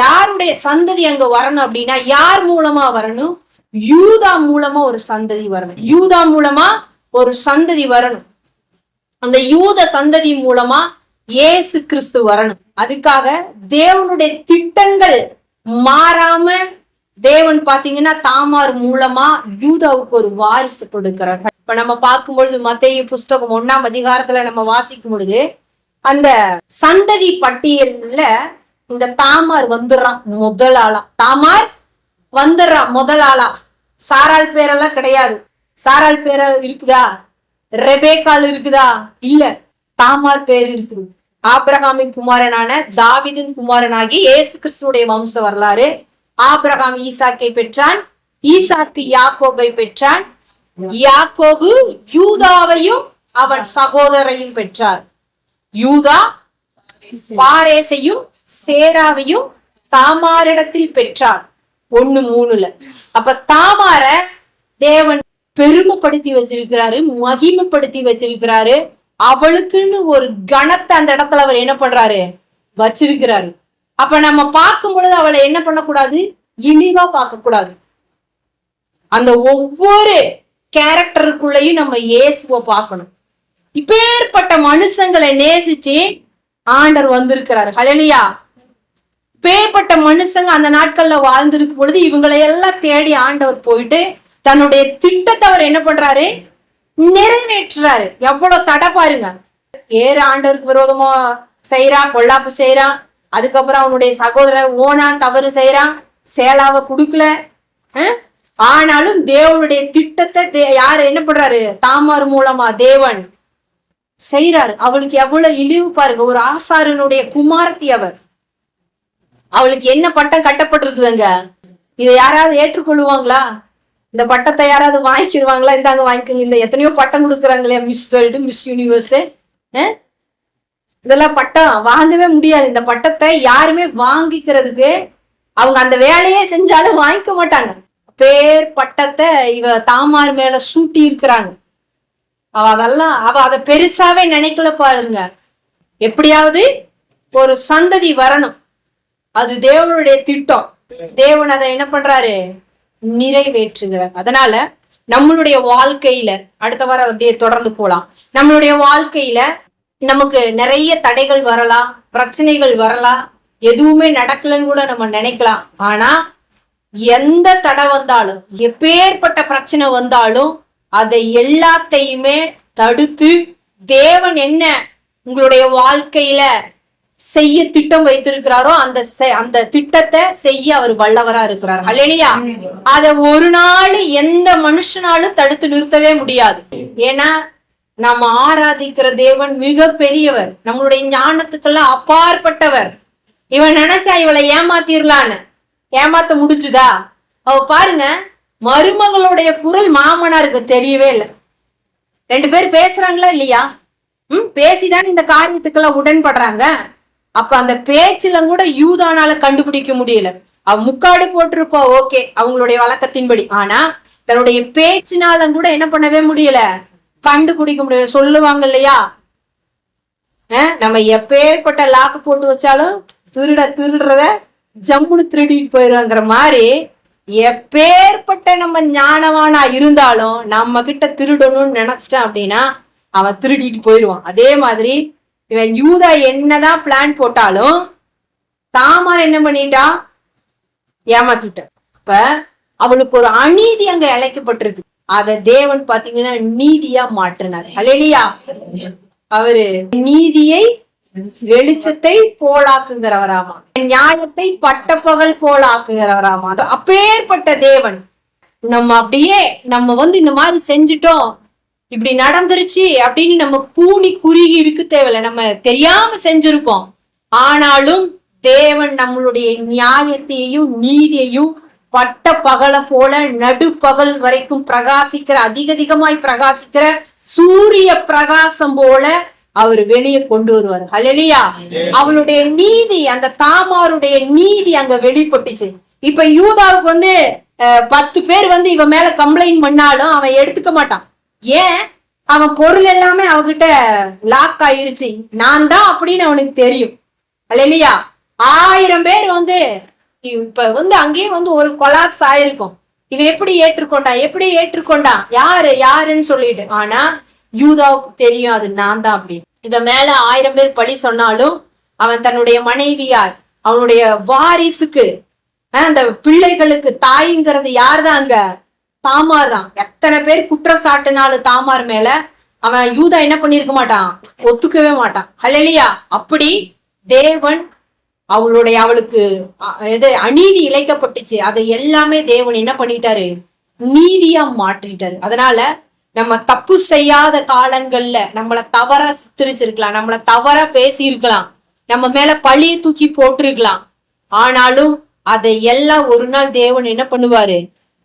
யாருடைய சந்ததி அங்க வரணும் அப்படின்னா யார் மூலமா வரணும், யூதா மூலமா ஒரு சந்ததி வரணும். யூதா மூலமா ஒரு சந்ததி வரணும். அந்த யூத சந்ததி மூலமா இயேசு கிறிஸ்து வரணும். அதுக்காக தேவனுடைய திட்டங்கள் மாறாம தேவன் பாத்தீங்கன்னா தாமார் மூலமா யூதாவுக்கு ஒரு வாரிசு கொடுக்கிறார். இப்ப நம்ம பார்க்கும் பொழுது மத்தேயு புஸ்தகம் 1ஆம் அதிகாரத்துல நம்ம வாசிக்கும் பொழுது அந்த சந்ததி பட்டியல்ல இந்த தாமார் வந்துடுறான் முதல் ஆளா. தாமார் வந்துடுறான் முதல் ஆளா. சாராள் பேரெல்லாம் கிடையாது. சாராள் பேர இருக்குதா? ரெபேக்கால் இருக்குதா? இல்ல, தாமார் பேர் இருக்குது. ஆபிரகாமின் குமாரனான தாவீதின் குமாரனாகி இயேசு கிறிஸ்துடைய வம்ச வரலாறு. ஆபிரகாம் ஈசாக்கை பெற்றான், ஈசாக்கு யாக்கோபை பெற்றான், யாக்கோபு யூதாவையும் அவன் சகோதரையும் பெற்றார். யூதா பாரேசையும் சேராவையும் தாமாரிடத்தில் பெற்றார். 1:3. அப்ப தாமார தேவன் பெருமைப்படுத்தி வச்சிருக்கிறாரு, மகிமைப்படுத்தி வச்சிருக்கிறாரு. அவளுக்குன்னு ஒரு கணத்தை அந்த இடத்துல அவர் என்ன பண்றாரு, வச்சிருக்கிறாரு. அப்ப நம்ம பார்க்கும் பொழுது அவளை என்ன பண்ணக்கூடாது, இழிவா பார்க்க கூடாது. அந்த ஒவ்வொரு கேரக்டருக்குள்ளயும் நம்ம இயேசுவை பார்க்கணும். இப்பேற்பட்ட மனுஷங்களை நேசிச்சு ஆண்டவர் வந்திருக்கிறாரு. ஹல்லேலூயா. பேர்பட்ட மனுஷங்க அந்த நாட்கள்ல வாழ்ந்திருக்கும் பொழுது இவங்களை எல்லாம் தேடி ஆண்டவர் போயிட்டு தன்னுடைய திட்டத்தை அவர் என்ன பண்றாரு, நிறைவேற்றுறாரு. எவ்வளவு தடை பாருங்க. ஆண்டவருக்கு விரோதமா செய்யறான், பொல்லாப்பு செய்யறான். அதுக்கப்புறம் அவனுடைய சகோதரர் ஓனான் தவறு செய்யறான், சேலாவை கொடுக்கல. ஆனாலும் தேவனுடைய திட்டத்தை யாரு என்ன பண்றாரு, தாமார் மூலமா தேவன் செய்யறாரு. அவளுக்கு எவ்வளவு இழிவு பாருங்க. ஒரு ஆசாரனுடைய குமாரத்தி அவர். அவளுக்கு என்ன பட்டம் கட்டப்பட்டிருக்குதுங்க, இதை யாராவது ஏற்றுக்கொள்ளுவாங்களா? இந்த பட்டத்தை யாராவது வாங்கிக்கிடுவாங்களா? இந்தாங்க வாங்கிக்கோங்க. இந்த எத்தனையோ பட்டம் கொடுக்குறாங்களே, மிஸ் வேர்ல்டு, மிஸ் யூனிவர்ஸ், இதெல்லாம் பட்டம் வாங்கவே முடியாது. இந்த பட்டத்தை யாருமே வாங்கிக்கிறதுக்கு அவங்க அந்த வேலையே செஞ்சாலும் வாங்கிக்க மாட்டாங்க. பேர் பட்டத்தை இவ தாமார் மேல சூட்டி இருக்கிறாங்க. அவ அதை பெருசாவே நினைக்கல பாருங்க. எப்படியாவது ஒரு சந்ததி வரணும், அது தேவனுடைய திட்டம். தேவன் அதை என்ன பண்றாரு, நிறைவேற்றுகிறார். அதனால நம்மளுடைய வாழ்க்கையில அடுத்த வாரம் அப்படியே தொடர்ந்து போலாம். நம்மளுடைய வாழ்க்கையில நமக்கு நிறைய தடைகள் வரலாம், பிரச்சனைகள் வரலாம், எதுவுமே நடக்கலன்னு கூட நம்ம நினைக்கலாம். ஆனா எந்த தடை வந்தாலும், எப்பேற்பட்ட பிரச்சனை வந்தாலும் அதை எல்லாத்தையுமே தடுத்து தேவன் என்ன உங்களுடைய வாழ்க்கையில செய்ய திட்டம் வைத்திருக்கிறாரோ அந்த திட்டத்தை செய்ய அவர் வல்லவரா இருக்கிறார். ஹல்லேலூயா. அத ஒரு நாள் எந்த மனுஷனாலும் தடுத்து நிறுத்தவே முடியாது. ஏன்னா நம்ம ஆராதிக்கிற தேவன் மிக பெரியவர், நம்மளுடைய ஞானத்துக்கெல்லாம் அப்பாற்பட்டவர். இவன் நினைச்சா இவளை ஏமாத்திரலான்னு, ஏமாத்த முடிஞ்சுதா? அவ பாருங்க, மருமகளுடைய குரல் மாமனாருக்கு தெரியவே இல்லை. 2 பேர் பேசுறாங்களா இல்லையா? பேசிதான் இந்த காரியத்துக்கெல்லாம் உடன்படுறாங்க. அப்ப அந்த பேச்சுல கூட யூதானால கண்டுபிடிக்க முடியல. அவ முக்காடு போட்டிருப்பா, ஓகே, அவங்களுடைய வழக்கத்தின்படி. ஆனா தன்னுடைய பேச்சினால கூட என்ன பண்ணவே முடியல, கண்டுபிடிக்க முடியல. சொல்லுவாங்க இல்லையா, நம்ம எப்பேற்பட்ட லாக்கு போட்டு வச்சாலும் திருடுறத ஜம்முன்னு திருடிட்டு போயிருவாங்கிற மாதிரி, எப்பேற்பட்ட நம்ம ஞானவானா இருந்தாலும் நம்ம கிட்ட திருடணும்னு நினைச்சிட்டான் அப்படின்னா அவன் திருடிட்டு போயிடுவான். அதே மாதிரி இவன் யூதா என்னதான் பிளான் போட்டாலும் தாமார் என்ன பண்ணிட்டா, ஏமாத்திட்டான். அப்ப அவளுக்கு ஒரு அநீதி அங்க இழைக்கப்பட்டிருக்கு. அத தேவன் பாத்தீங்கன்னா நீதியா மாற்றினார். ஹல்லேலூயா. அவரு நீதியை வெளிச்சத்தை போலாக்குங்கிறவராமா, நியாயத்தை பட்டப்பகல் போலாக்குங்கிறவராமா. அப்பேற்பட்ட தேவன் நம்ம இந்த மாதிரி செஞ்சுட்டோம், இப்படி நடந்துருச்சு அப்படின்னு நம்ம கூனி குறுகி இருக்கு தேவையில்ல. நம்ம தெரியாம செஞ்சிருப்போம். ஆனாலும் தேவன் நம்மளுடைய நியாயத்தையும் நீதியையும் பட்ட பகலை போல நடுப்பகல் வரைக்கும் பிரகாசிக்கிற, அதிகமாய் பிரகாசிக்கிற சூரிய பிரகாசம் போல அவர் வெளியே கொண்டு வருவார். ஹல்லேலூயா. அவளுடைய நீதி, அந்த தாமாருடைய நீதி அங்க வெளிப்பட்டுச்சு. இப்ப யூதாவுக்கு 10 பேர் இவன் மேல கம்ப்ளைண்ட் பண்ணாலும் அவன் எடுத்துக்க மாட்டான். ஏன்? அவன் பொருள் எல்லாமே அவகிட்ட லாக் ஆயிருச்சு, நான் தான் அப்படின்னு அவனுக்கு தெரியும். ஹல்லேலூயா. 1000 பேர் இப்ப அங்கேயே ஒரு கொலாப்ஸ் ஆயிருக்கும். இவன் எப்படி ஏற்றுக்கொண்டான் யாருன்னு சொல்லிட்டு. ஆனா யூதாவுக்கு தெரியும் அது நான் தான் அப்படின்னு. இவன் மேல 1000 பேர் பழி சொன்னாலும் அவன் தன்னுடைய மனைவியார், அவனுடைய வாரிசுக்கு, அந்த பிள்ளைகளுக்கு தாய்ங்கிறது யார் தான் அங்க? தாமார் தான். எத்தனை பேர் குற்றம் சாட்டினாலும் தாமார் மேல அவன் யூதா என்ன பண்ணிருக்க மாட்டான், ஒத்துக்கவே மாட்டான். ஹல்லேலூயா. அப்படி தேவன் அவளுக்கு அநீதி இழைக்கப்பட்டுச்சு, அதை எல்லாமே தேவன் என்ன பண்ணிட்டாரு, நீதியா மாற்றிட்டாரு. அதனால நம்ம தப்பு செய்யாத காலங்கள்ல நம்மளை தவறா சித்தரிச்சிருக்கலாம், நம்மளை தவறா பேசியிருக்கலாம், நம்ம மேல பழிய தூக்கி போட்டிருக்கலாம். ஆனாலும் அதை எல்லாம் ஒரு நாள் தேவன் என்ன பண்ணுவாரு,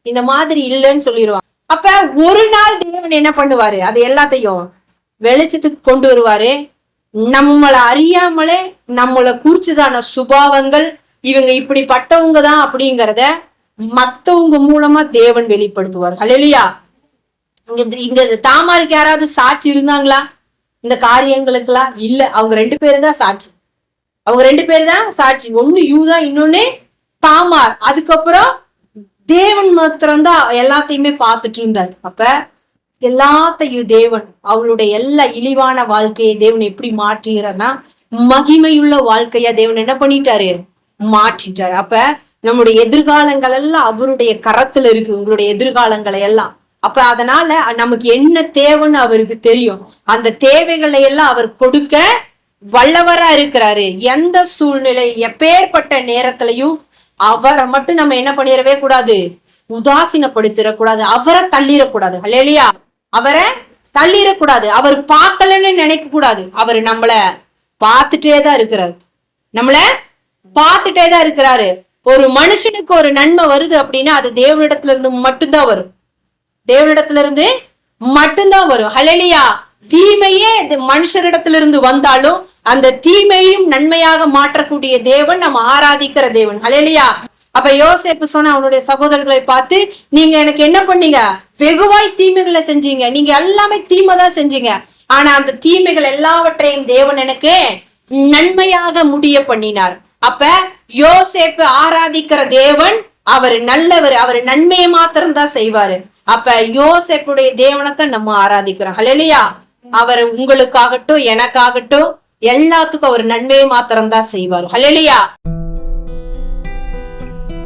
இந்த மாதிரி இல்லைன்னு சொல்லிடுவாங்க. அப்ப ஒரு நாள் தேவன் என்ன பண்ணுவாரு, அது எல்லாத்தையும் வெளிச்சத்துக்கு கொண்டு வருவாரு. நம்மளை அறியாமலே நம்மளை குறிச்சுதான சுபாவங்கள், இவங்க இப்படிப்பட்டவங்க தான் அப்படிங்கிறத மத்தவங்க மூலமா தேவன் வெளிப்படுத்துவார். ஹல்லேலூயா. இங்க தாமாருக்கு யாராவது சாட்சி இருந்தாங்களா இந்த காரியங்களுக்கெல்லாம்? இல்ல, அவங்க 2 பேரும் தான் சாட்சி. அவங்க 2 பேரும் தான் சாட்சி. ஒண்ணு யூதா, இன்னொன்னு தாமார். அதுக்கப்புறம் தேவன் மாத்திரம்தான் எல்லாத்தையுமே பார்த்துட்டு இருந்தார். அப்ப எல்லாத்தையும் தேவன், அவளுடைய எல்லா இழிவான வாழ்க்கையை தேவன் எப்படி மாற்றுகிறார்னா மகிமையுள்ள வாழ்க்கையா தேவன் என்ன பண்ணிட்டாரு, மாற்றிட்டாரு. அப்ப நம்முடைய எதிர்காலங்கள் எல்லாம் அவருடைய கரத்துல இருக்கு, உங்களுடைய எதிர்காலங்களை எல்லாம். அப்ப அதனால நமக்கு என்ன தேவைன்னு அவருக்கு தெரியும். அந்த தேவைகளை எல்லாம் அவர் கொடுக்க வல்லவரா இருக்கிறாரு. எந்த சூழ்நிலை, எப்பேற்பட்ட நேரத்திலையும் அவரை மட்டும் நம்ம என்ன பண்ணிடவே கூடாது, உதாசீனப்படுத்திடக்கூடாது, அவரை தள்ளிடக்கூடாது. ஹல்லேலூயா. அவரை தள்ளிடக்கூடாது, அவர் பார்க்கலன்னு நினைக்க கூடாது. அவர் நம்மள பார்த்துட்டே தான் இருக்கிறாரு, நம்மள பார்த்துட்டே தான் இருக்கிறாரு. ஒரு மனுஷனுக்கு ஒரு நன்மை வருது அப்படின்னா அது தேவனிடத்துல இருந்து மட்டும்தான் வரும், தேவனிடத்துல இருந்து மட்டும்தான் வரும். ஹல்லேலூயா. தீமையே மனுஷரிடத்திலிருந்து வந்தாலும் அந்த தீமையும் நன்மையாக மாற்றக்கூடிய தேவன் நம்ம ஆராதிக்கிற தேவன். ஹல்லேலூயா. அப்ப யோசேப்பு சொன்ன அவனுடைய சகோதரர்களை பார்த்து, நீங்க எனக்கு என்ன பண்ணீங்க, வெகுவாய் தீமைகளை செஞ்சீங்க, நீங்க எல்லாமே தீமை தான் செஞ்சீங்க, ஆனா அந்த தீமைகள் எல்லாவற்றையும் தேவன் எனக்கு நன்மையாக முடிய பண்ணினார். அப்ப யோசேப்பு ஆராதிக்கிற தேவன் அவர் நல்லவர், அவர் நன்மையை மாத்திரம் தான் செய்வாரு. அப்ப யோசேப்புடைய தேவனைத்தான் நம்ம ஆராதிக்கிறோம். ஹல்லேலூயா. அவர் உங்களுக்காகட்டும் எனக்காகட்டும் எல்லாத்துக்கும் அவர் நன்மையை மாத்திரம் தான் செய்வார். ஹல்லேலூயா.